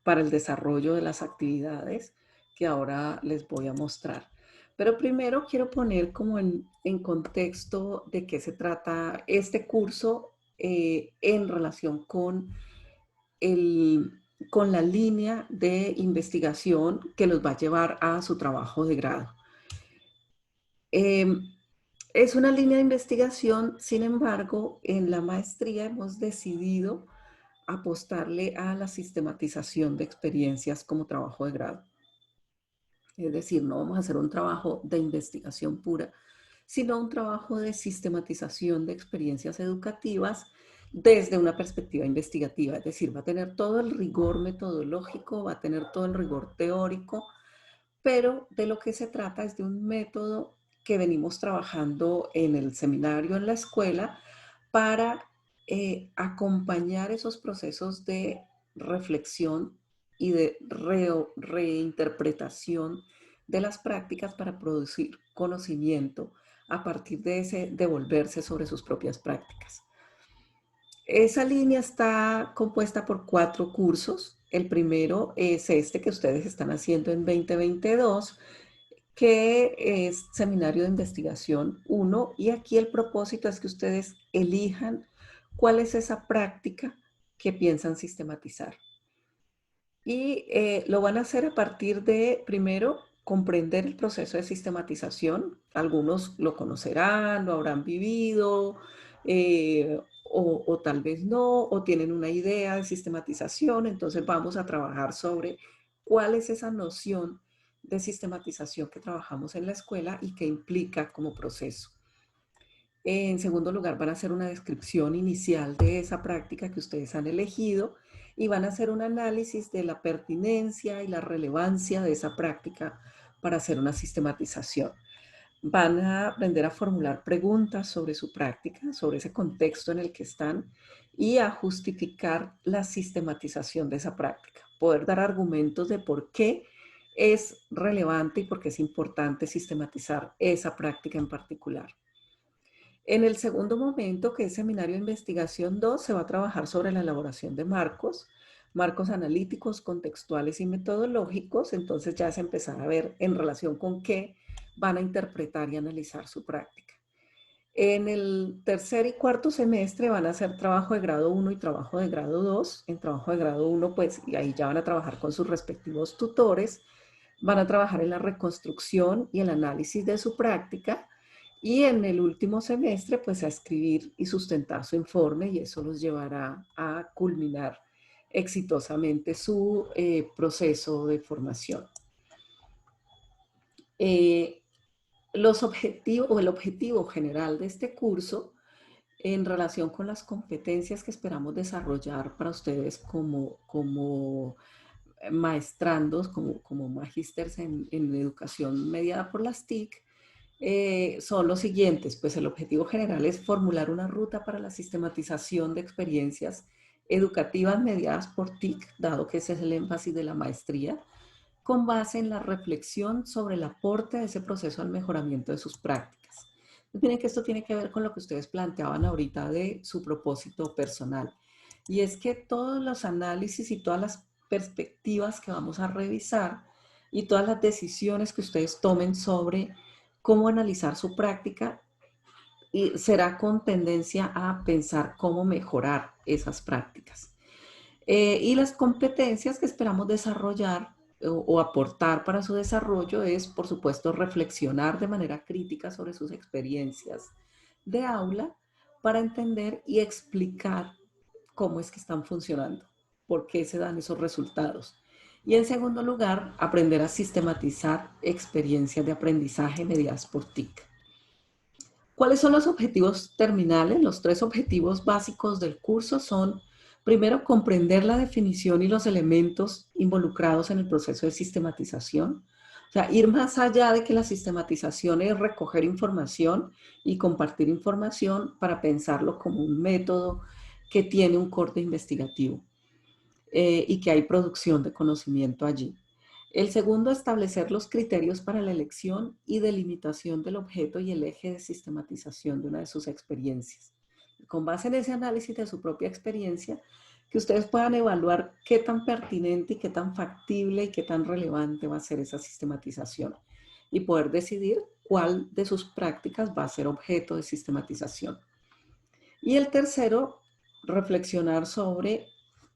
para el desarrollo de las actividades que ahora les voy a mostrar. Pero primero quiero poner como en contexto de qué se trata este curso en relación con la línea de investigación que los va a llevar a su trabajo de grado. Es una línea de investigación, sin embargo, en la maestría hemos decidido apostarle a la sistematización de experiencias como trabajo de grado. Es decir, no vamos a hacer un trabajo de investigación pura, sino un trabajo de sistematización de experiencias educativas desde una perspectiva investigativa. Es decir, va a tener todo el rigor metodológico, va a tener todo el rigor teórico, pero de lo que se trata es de un método que venimos trabajando en el seminario, en la escuela, para acompañar esos procesos de reflexión y de reinterpretación de las prácticas para producir conocimiento a partir de ese devolverse sobre sus propias prácticas. Esa línea está compuesta por 4 cursos. El primero es este que ustedes están haciendo en 2022, que es Seminario de Investigación 1, y aquí el propósito es que ustedes elijan cuál es esa práctica que piensan sistematizar. Y lo van a hacer a partir de, primero, comprender el proceso de sistematización. Algunos lo conocerán, lo habrán vivido, o tal vez no, o tienen una idea de sistematización. Entonces vamos a trabajar sobre cuál es esa noción de sistematización que trabajamos en la escuela y que implica como proceso. En segundo lugar, van a hacer una descripción inicial de esa práctica que ustedes han elegido. y van a hacer un análisis de la pertinencia y la relevancia de esa práctica para hacer una sistematización. Van a aprender a formular preguntas sobre su práctica, sobre ese contexto en el que están y a justificar la sistematización de esa práctica. Poder dar argumentos de por qué es relevante y por qué es importante sistematizar esa práctica en particular. En el segundo momento, que es Seminario de Investigación 2, se va a trabajar sobre la elaboración de marcos analíticos, contextuales y metodológicos. Entonces ya se empezará a ver en relación con qué van a interpretar y analizar su práctica. En el tercer y cuarto semestre van a hacer trabajo de grado 1 y trabajo de grado 2. En trabajo de grado 1, pues y ahí ya van a trabajar con sus respectivos tutores. Van a trabajar en la reconstrucción y el análisis de su práctica. Y en el último semestre, pues a escribir y sustentar su informe, y eso los llevará a culminar exitosamente su proceso de formación. El objetivo general de este curso en relación con las competencias que esperamos desarrollar para ustedes como maestrandos, como magísters en educación mediada por las TIC, son los siguientes. Pues el objetivo general es formular una ruta para la sistematización de experiencias educativas mediadas por TIC, dado que ese es el énfasis de la maestría, con base en la reflexión sobre el aporte de ese proceso al mejoramiento de sus prácticas. Miren que esto tiene que ver con lo que ustedes planteaban ahorita de su propósito personal. Y es que todos los análisis y todas las perspectivas que vamos a revisar y todas las decisiones que ustedes tomen sobre cómo analizar su práctica y será con tendencia a pensar cómo mejorar esas prácticas. Y las competencias que esperamos desarrollar o aportar para su desarrollo es, por supuesto, reflexionar de manera crítica sobre sus experiencias de aula para entender y explicar cómo es que están funcionando, por qué se dan esos resultados. Y en segundo lugar, aprender a sistematizar experiencias de aprendizaje mediadas por TIC. ¿Cuáles son los objetivos terminales? Los 3 objetivos básicos del curso son: primero, comprender la definición y los elementos involucrados en el proceso de sistematización. O sea, ir más allá de que la sistematización es recoger información y compartir información para pensarlo como un método que tiene un corte investigativo y que hay producción de conocimiento allí. El segundo, establecer los criterios para la elección y delimitación del objeto y el eje de sistematización de una de sus experiencias. Con base en ese análisis de su propia experiencia, que ustedes puedan evaluar qué tan pertinente y qué tan factible y qué tan relevante va a ser esa sistematización y poder decidir cuál de sus prácticas va a ser objeto de sistematización. Y el tercero, reflexionar sobre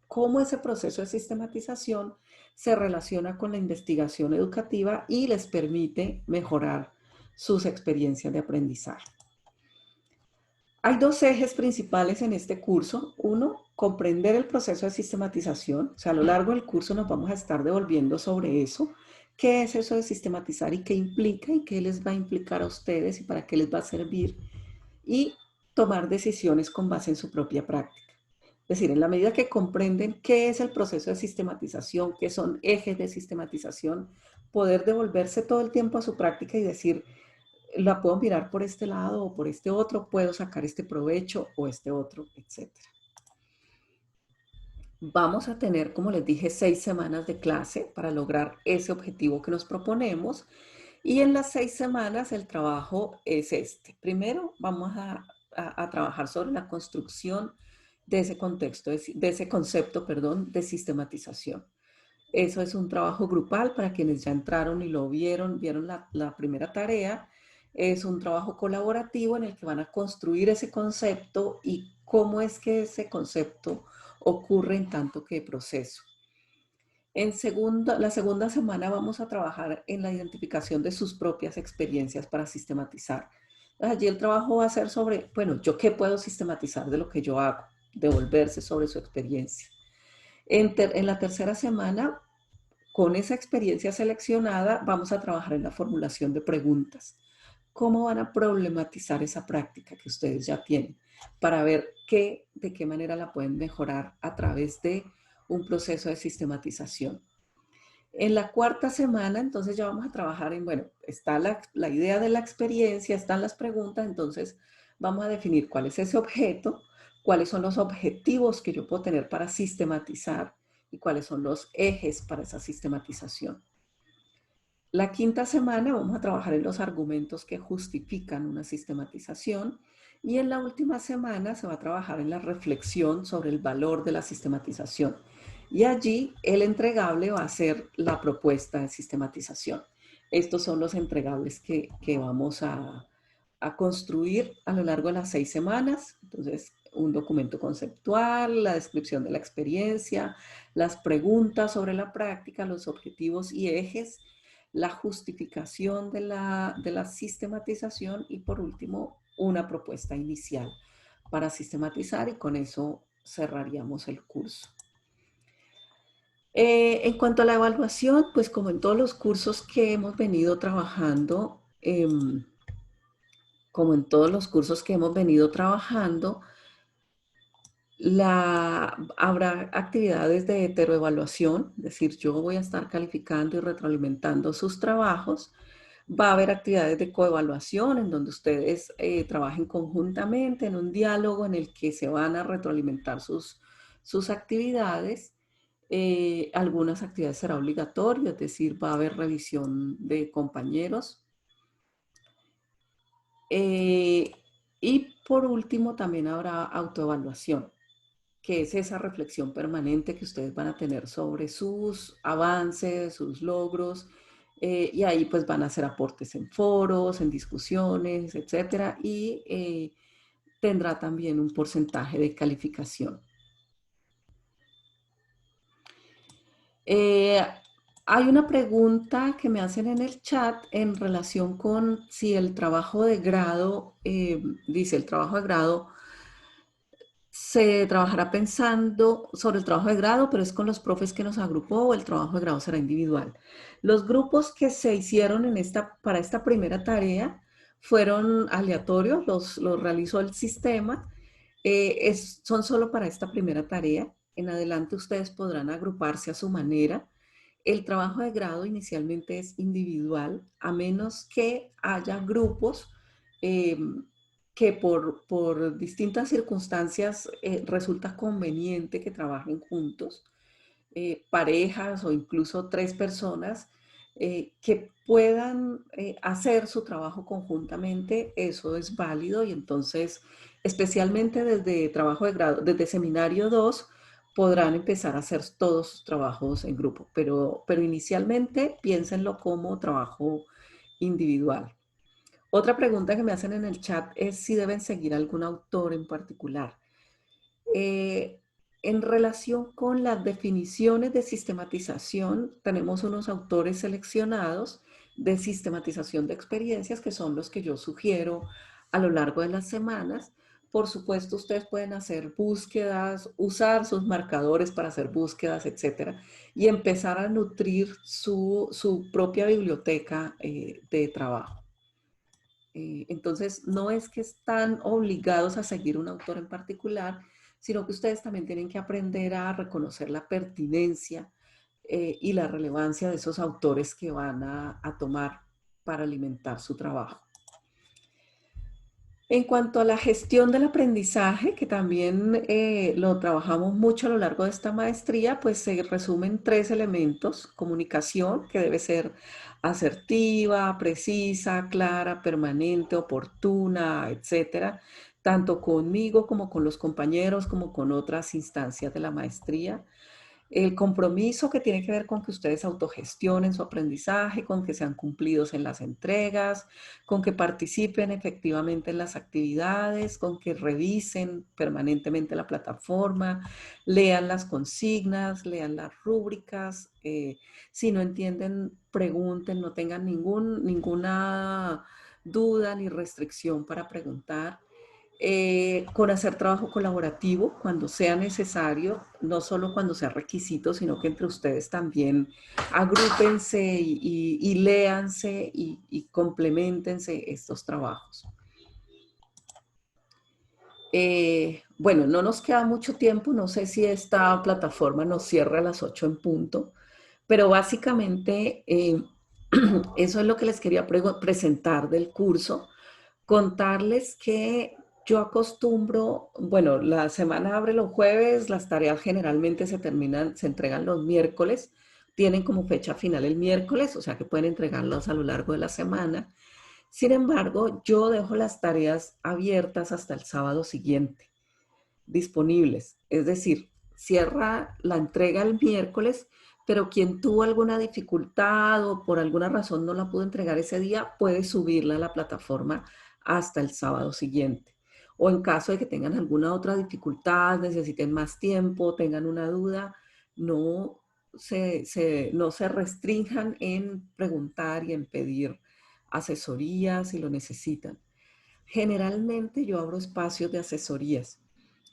cómo ese proceso de sistematización se relaciona con la investigación educativa y les permite mejorar sus experiencias de aprendizaje. Hay 2 ejes principales en este curso. Uno, comprender el proceso de sistematización. O sea, a lo largo del curso nos vamos a estar devolviendo sobre eso. ¿Qué es eso de sistematizar y qué implica y qué les va a implicar a ustedes y para qué les va a servir? Y tomar decisiones con base en su propia práctica. Es decir, en la medida que comprenden qué es el proceso de sistematización, qué son ejes de sistematización, poder devolverse todo el tiempo a su práctica y decir, la puedo mirar por este lado o por este otro, puedo sacar este provecho o este otro, etc. Vamos a tener, como les dije, 6 semanas de clase para lograr ese objetivo que nos proponemos. Y en las 6 semanas el trabajo es este. Primero vamos a trabajar sobre la construcción de ese contexto, de ese concepto, perdón, de sistematización. Eso es un trabajo grupal para quienes ya entraron y lo vieron la primera tarea. Es un trabajo colaborativo en el que van a construir ese concepto y cómo es que ese concepto ocurre en tanto que proceso. La segunda semana vamos a trabajar en la identificación de sus propias experiencias para sistematizar. Allí el trabajo va a ser sobre, bueno, ¿yo qué puedo sistematizar de lo que yo hago? Devolverse sobre su experiencia. En la tercera semana, con esa experiencia seleccionada, vamos a trabajar en la formulación de preguntas. ¿Cómo van a problematizar esa práctica que ustedes ya tienen? Para ver de qué manera la pueden mejorar a través de un proceso de sistematización. En la cuarta semana, entonces ya vamos a trabajar en, bueno, está la idea de la experiencia, están las preguntas, entonces vamos a definir cuál es ese objeto, cuáles son los objetivos que yo puedo tener para sistematizar y cuáles son los ejes para esa sistematización. La quinta semana vamos a trabajar en los argumentos que justifican una sistematización y en la última semana se va a trabajar en la reflexión sobre el valor de la sistematización. Y allí el entregable va a ser la propuesta de sistematización. Estos son los entregables que vamos a construir a lo largo de las 6 semanas. Entonces, un documento conceptual, la descripción de la experiencia, las preguntas sobre la práctica, los objetivos y ejes, la justificación de la sistematización y por último, una propuesta inicial para sistematizar y con eso cerraríamos el curso. En cuanto a la evaluación, pues como en todos los cursos que hemos venido trabajando, habrá actividades de heteroevaluación, es decir, yo voy a estar calificando y retroalimentando sus trabajos. Va a haber actividades de coevaluación en donde ustedes trabajen conjuntamente en un diálogo en el que se van a retroalimentar sus actividades. Algunas actividades será obligatorio, es decir, va a haber revisión de compañeros. Y por último también habrá autoevaluación, que es esa reflexión permanente que ustedes van a tener sobre sus avances, sus logros, y ahí pues van a hacer aportes en foros, en discusiones, etcétera, y tendrá también un porcentaje de calificación. Hay una pregunta que me hacen en el chat en relación con si el trabajo de grado, dice el trabajo de grado, se trabajará pensando sobre el trabajo de grado, pero es con los profes que nos agrupó o el trabajo de grado será individual. Los grupos que se hicieron para esta primera tarea fueron aleatorios, los realizó el sistema, son solo para esta primera tarea. En adelante ustedes podrán agruparse a su manera. El trabajo de grado inicialmente es individual, a menos que haya grupos que por distintas circunstancias resulta conveniente que trabajen juntos, parejas o incluso 3 personas que puedan hacer su trabajo conjuntamente. Eso es válido y entonces, especialmente desde trabajo de grado, desde seminario 2, podrán empezar a hacer todos sus trabajos en grupo, pero inicialmente piénsenlo como trabajo individual. Otra pregunta que me hacen en el chat es si deben seguir algún autor en particular. En relación con las definiciones de sistematización, tenemos unos autores seleccionados de sistematización de experiencias que son los que yo sugiero a lo largo de las semanas. Por supuesto, ustedes pueden hacer búsquedas, usar sus marcadores para hacer búsquedas, etcétera, y empezar a nutrir su propia biblioteca de trabajo. Entonces, no es que están obligados a seguir un autor en particular, sino que ustedes también tienen que aprender a reconocer la pertinencia y la relevancia de esos autores que van a tomar para alimentar su trabajo. En cuanto a la gestión del aprendizaje, que también lo trabajamos mucho a lo largo de esta maestría, pues se resumen 3 elementos: comunicación, que debe ser asertiva, precisa, clara, permanente, oportuna, etcétera, tanto conmigo como con los compañeros, como con otras instancias de la maestría. El compromiso, que tiene que ver con que ustedes autogestionen su aprendizaje, con que sean cumplidos en las entregas, con que participen efectivamente en las actividades, con que revisen permanentemente la plataforma, lean las consignas, lean las rúbricas. Si no entienden, pregunten, no tengan ninguna duda ni restricción para preguntar. Con hacer trabajo colaborativo cuando sea necesario, no solo cuando sea requisito, sino que entre ustedes también agrúpense y léanse y complementense estos trabajos. bueno, no nos queda mucho tiempo, no sé si esta plataforma nos cierra a las 8 en punto, pero básicamente eso es lo que les quería presentar del curso. Contarles que yo acostumbro, bueno, la semana abre los jueves, las tareas generalmente se entregan los miércoles, tienen como fecha final el miércoles, o sea que pueden entregarlas a lo largo de la semana. Sin embargo, yo dejo las tareas abiertas hasta el sábado siguiente, disponibles. Es decir, cierra la entrega el miércoles, pero quien tuvo alguna dificultad o por alguna razón no la pudo entregar ese día, puede subirla a la plataforma hasta el sábado siguiente. O en caso de que tengan alguna otra dificultad, necesiten más tiempo, tengan una duda, no se restrinjan en preguntar y en pedir asesoría si lo necesitan. Generalmente yo abro espacios de asesorías.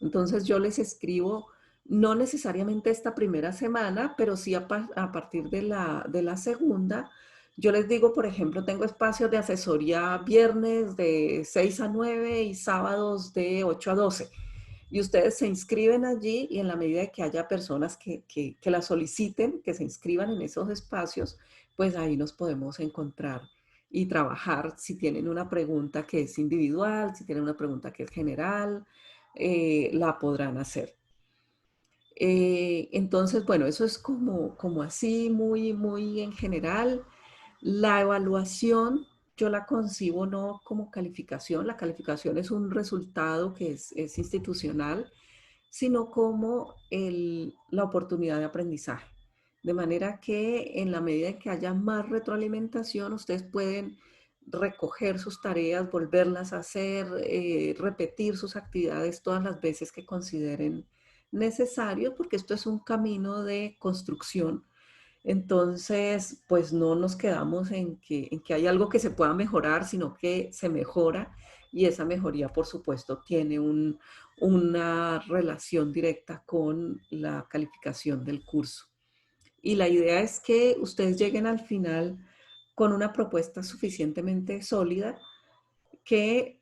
Entonces yo les escribo, no necesariamente esta primera semana, pero sí a partir de la segunda. Yo les digo, por ejemplo, tengo espacios de asesoría viernes de 6 a 9 y sábados de 8 a 12. Y ustedes se inscriben allí y en la medida de que haya personas que la soliciten, que se inscriban en esos espacios, pues ahí nos podemos encontrar y trabajar si tienen una pregunta que es individual, si tienen una pregunta que es general, la podrán hacer. Entonces, bueno, eso es como así, muy en general. La evaluación, yo la concibo no como calificación, la calificación es un resultado que es institucional, sino como la oportunidad de aprendizaje. De manera que en la medida en que haya más retroalimentación, ustedes pueden recoger sus tareas, volverlas a hacer, repetir sus actividades todas las veces que consideren necesario, porque esto es un camino de construcción. Entonces, pues no nos quedamos en que hay algo que se pueda mejorar, sino que se mejora y esa mejoría, por supuesto, tiene una relación directa con la calificación del curso. Y la idea es que ustedes lleguen al final con una propuesta suficientemente sólida que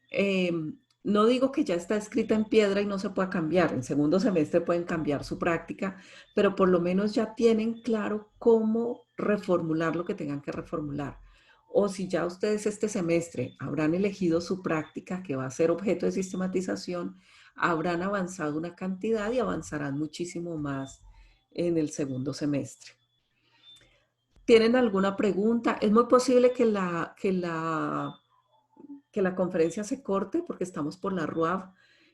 no digo que ya está escrita en piedra y no se pueda cambiar. En segundo semestre pueden cambiar su práctica, pero por lo menos ya tienen claro cómo reformular lo que tengan que reformular. O si ya ustedes este semestre habrán elegido su práctica que va a ser objeto de sistematización, habrán avanzado una cantidad y avanzarán muchísimo más en el segundo semestre. ¿Tienen alguna pregunta? Es muy posible que la conferencia se corte porque estamos por la RUAV,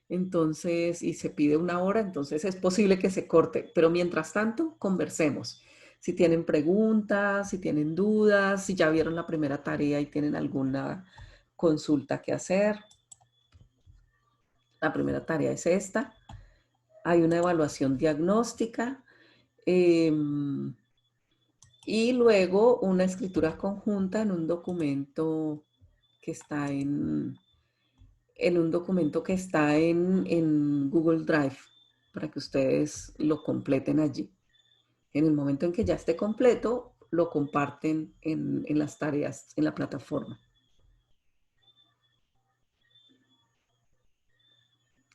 entonces, y se pide 1 hora, entonces es posible que se corte, pero mientras tanto, conversemos. Si tienen preguntas, si tienen dudas, si ya vieron la primera tarea y tienen alguna consulta que hacer. La primera tarea es esta. Hay una evaluación diagnóstica y luego una escritura conjunta en un documento que está en Google Drive para que ustedes lo completen allí. En el momento en que ya esté completo, lo comparten en las tareas, en la plataforma.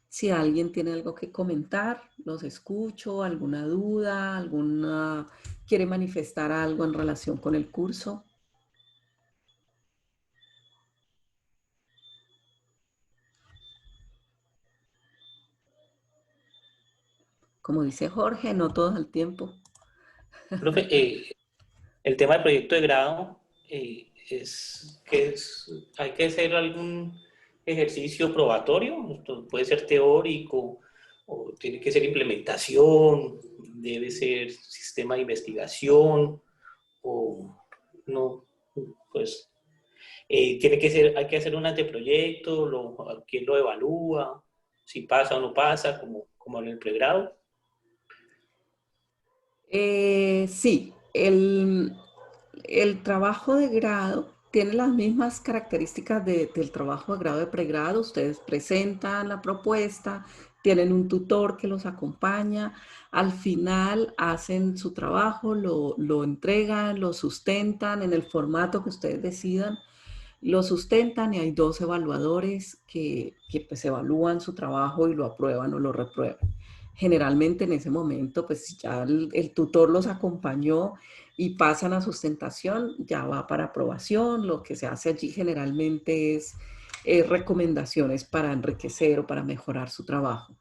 Si alguien tiene algo que comentar, los escucho, alguna duda, quiere manifestar algo en relación con el curso. Como dice Jorge, no todo al tiempo. Profe, el tema del proyecto de grado hay que hacer algún ejercicio probatorio, esto puede ser teórico o tiene que ser implementación, debe ser sistema de investigación o no, pues hay que hacer un anteproyecto, quién lo evalúa, si pasa o no pasa, como en el pregrado. Sí, el trabajo de grado tiene las mismas características del trabajo de grado de pregrado. Ustedes presentan la propuesta, tienen un tutor que los acompaña, al final hacen su trabajo, lo entregan, lo sustentan en el formato que ustedes decidan. lo sustentan y hay 2 evaluadores que pues evalúan su trabajo y lo aprueban o lo reprueban. Generalmente en ese momento pues ya el tutor los acompañó y pasan a sustentación, ya va para aprobación. Lo que se hace allí generalmente es recomendaciones para enriquecer o para mejorar su trabajo.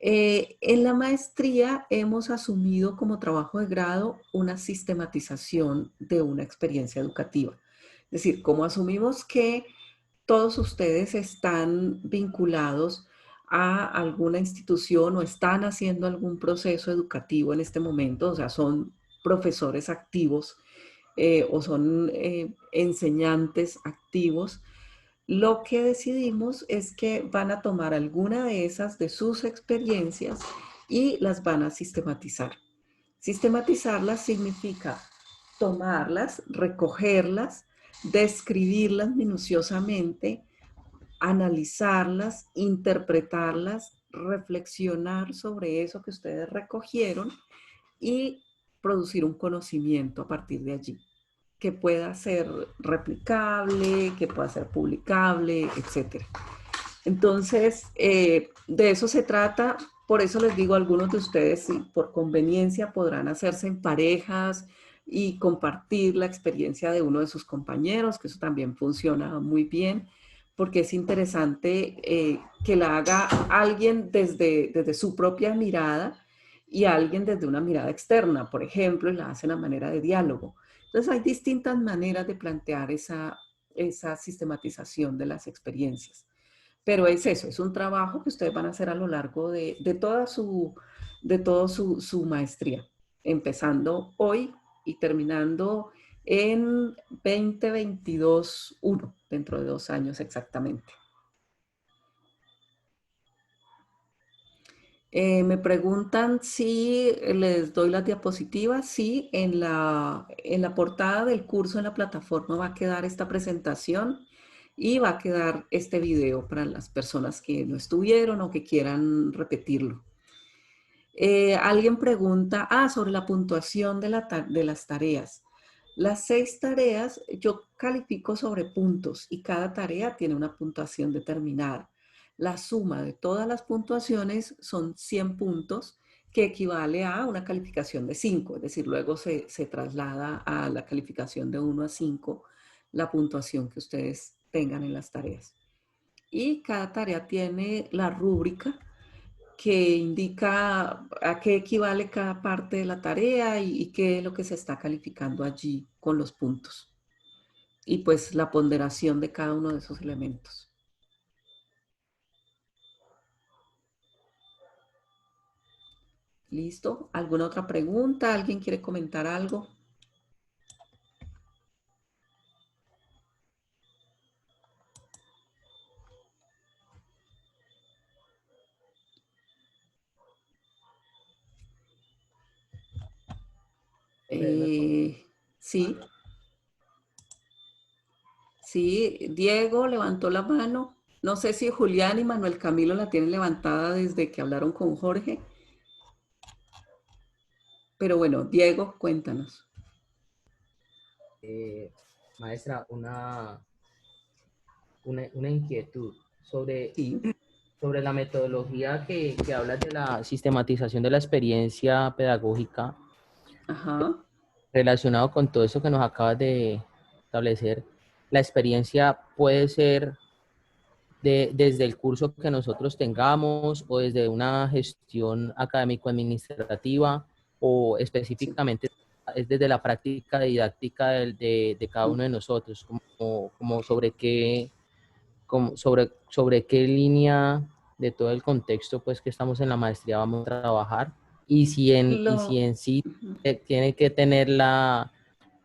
En la maestría hemos asumido como trabajo de grado una sistematización de una experiencia educativa. Es decir, como asumimos que todos ustedes están vinculados a alguna institución o están haciendo algún proceso educativo en este momento, o sea, son profesores activos o son enseñantes activos, lo que decidimos es que van a tomar alguna de esas de sus experiencias y las van a sistematizar. Sistematizarlas significa tomarlas, recogerlas, describirlas minuciosamente, analizarlas, interpretarlas, reflexionar sobre eso que ustedes recogieron y producir un conocimiento a partir de allí, que pueda ser replicable, que pueda ser publicable, etc. Entonces, de eso se trata. Por eso les digo, algunos de ustedes, si por conveniencia, podrán hacerse en parejas y compartir la experiencia de uno de sus compañeros, que eso también funciona muy bien, porque es interesante que la haga alguien desde su propia mirada y alguien desde una mirada externa, por ejemplo, y la hacen a manera de diálogo. Entonces hay distintas maneras de plantear esa sistematización de las experiencias. Pero es eso, es un trabajo que ustedes van a hacer a lo largo de toda su maestría, empezando hoy y terminando en 2022-1, dentro de 2 años exactamente. Me preguntan si les doy las diapositivas. Sí, en la portada del curso en la plataforma va a quedar esta presentación y va a quedar este video para las personas que no estuvieron o que quieran repetirlo. Alguien pregunta, sobre la puntuación de las tareas. Las 6 tareas yo califico sobre puntos y cada tarea tiene una puntuación determinada. La suma de todas las puntuaciones son 100 puntos, que equivale a una calificación de 5. Es decir, luego se traslada a la calificación de 1 a 5 la puntuación que ustedes tengan en las tareas. Y cada tarea tiene la rúbrica que indica a qué equivale cada parte de la tarea y qué es lo que se está calificando allí con los puntos. Y pues la ponderación de cada uno de esos elementos. ¿Listo? ¿Alguna otra pregunta? ¿Alguien quiere comentar algo? Sí. Sí, Diego levantó la mano. No sé si Julián y Manuel Camilo la tienen levantada desde que hablaron con Jorge. Pero bueno, Diego, cuéntanos. Maestra, una inquietud sobre, sobre la metodología que hablas de la sistematización de la experiencia pedagógica. Ajá. Relacionado con todo eso que nos acabas de establecer, la experiencia puede ser desde el curso que nosotros tengamos o desde una gestión académico-administrativa o específicamente es desde la práctica didáctica de cada uno de nosotros, como sobre qué línea de todo el contexto pues que estamos en la maestría vamos a trabajar y si en sí tiene que tener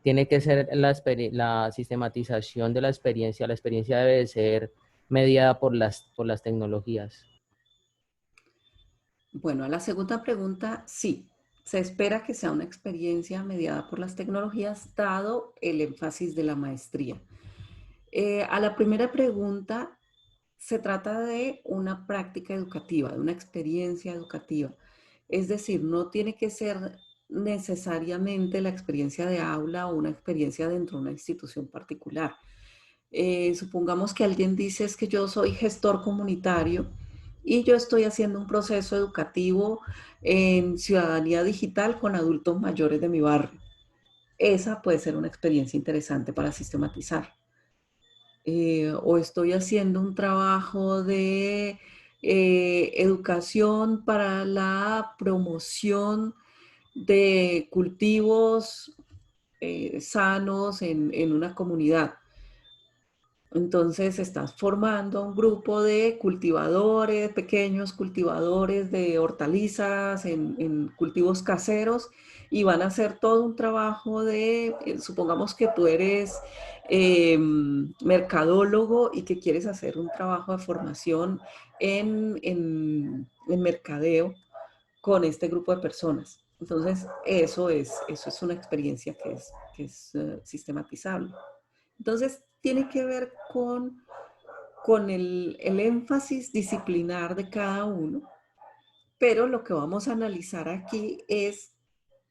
tiene que ser la sistematización de la experiencia debe ser mediada por las tecnologías. Bueno, a la segunda pregunta, sí. Se espera que sea una experiencia mediada por las tecnologías, dado el énfasis de la maestría. A la primera pregunta, se trata de una práctica educativa, de una experiencia educativa. Es decir, no tiene que ser necesariamente la experiencia de aula o una experiencia dentro de una institución particular. Supongamos que alguien dice es que yo soy gestor comunitario y yo estoy haciendo un proceso educativo en ciudadanía digital con adultos mayores de mi barrio. Esa puede ser una experiencia interesante para sistematizar. O estoy haciendo un trabajo de educación para la promoción de cultivos sanos en una comunidad. Entonces estás formando un grupo de cultivadores, pequeños cultivadores de hortalizas en cultivos caseros y van a hacer todo un trabajo de, supongamos que tú eres mercadólogo y que quieres hacer un trabajo de formación en mercadeo con este grupo de personas. Entonces eso es una experiencia que es sistematizable. Entonces, tiene que ver con el énfasis disciplinar de cada uno, pero lo que vamos a analizar aquí es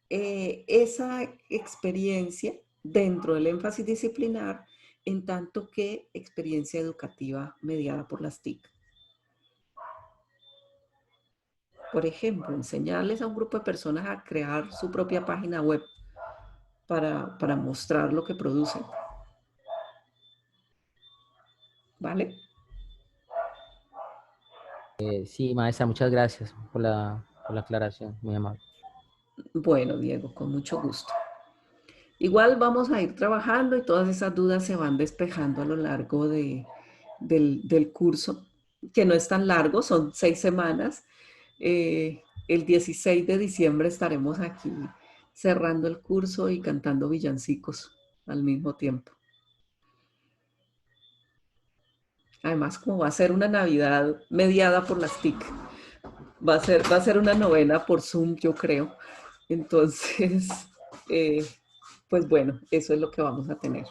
esa experiencia dentro del énfasis disciplinar en tanto que experiencia educativa mediada por las TIC. Por ejemplo, enseñarles a un grupo de personas a crear su propia página web para mostrar lo que producen. ¿Vale? Sí, maestra, muchas gracias por la aclaración, muy amable. Bueno, Diego, con mucho gusto. Igual vamos a ir trabajando y todas esas dudas se van despejando a lo largo del curso, que no es tan largo, son 6 semanas. El 16 de diciembre estaremos aquí cerrando el curso y cantando villancicos al mismo tiempo. Además, como va a ser una Navidad mediada por las TIC, va a ser una novena por Zoom, yo creo. Entonces, pues bueno, eso es lo que vamos a tener.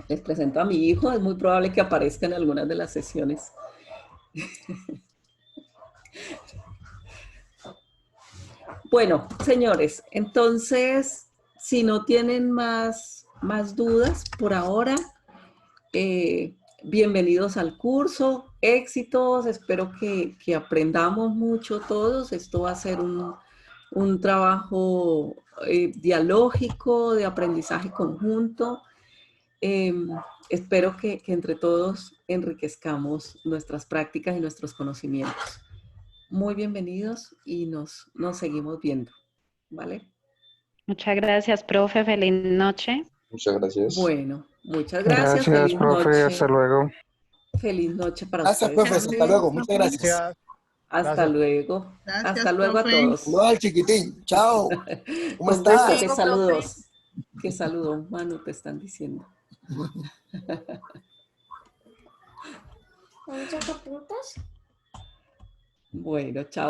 Les presento a mi hijo, es muy probable que aparezca en algunas de las sesiones. Bueno, señores, entonces, si no tienen más dudas por ahora, bienvenidos al curso, éxitos, espero que aprendamos mucho todos. Esto va a ser un trabajo dialógico, de aprendizaje conjunto. Espero que entre todos enriquezcamos nuestras prácticas y nuestros conocimientos. Muy bienvenidos y nos seguimos viendo, ¿vale? Muchas gracias, profe. Feliz noche. Muchas gracias. Bueno, muchas gracias. Gracias, Feliz profe. noche. Hasta luego. Feliz noche para Gracias, ustedes. profe. Hasta luego. Muchas gracias. Hasta Gracias. luego. Gracias, Hasta luego profe. a todos. Saludos al chiquitín. Chao. ¿Cómo Con gusto, estás? qué saludos. Qué saludos, Manu, te están diciendo. ¿Muchas preguntas? Bueno, chao.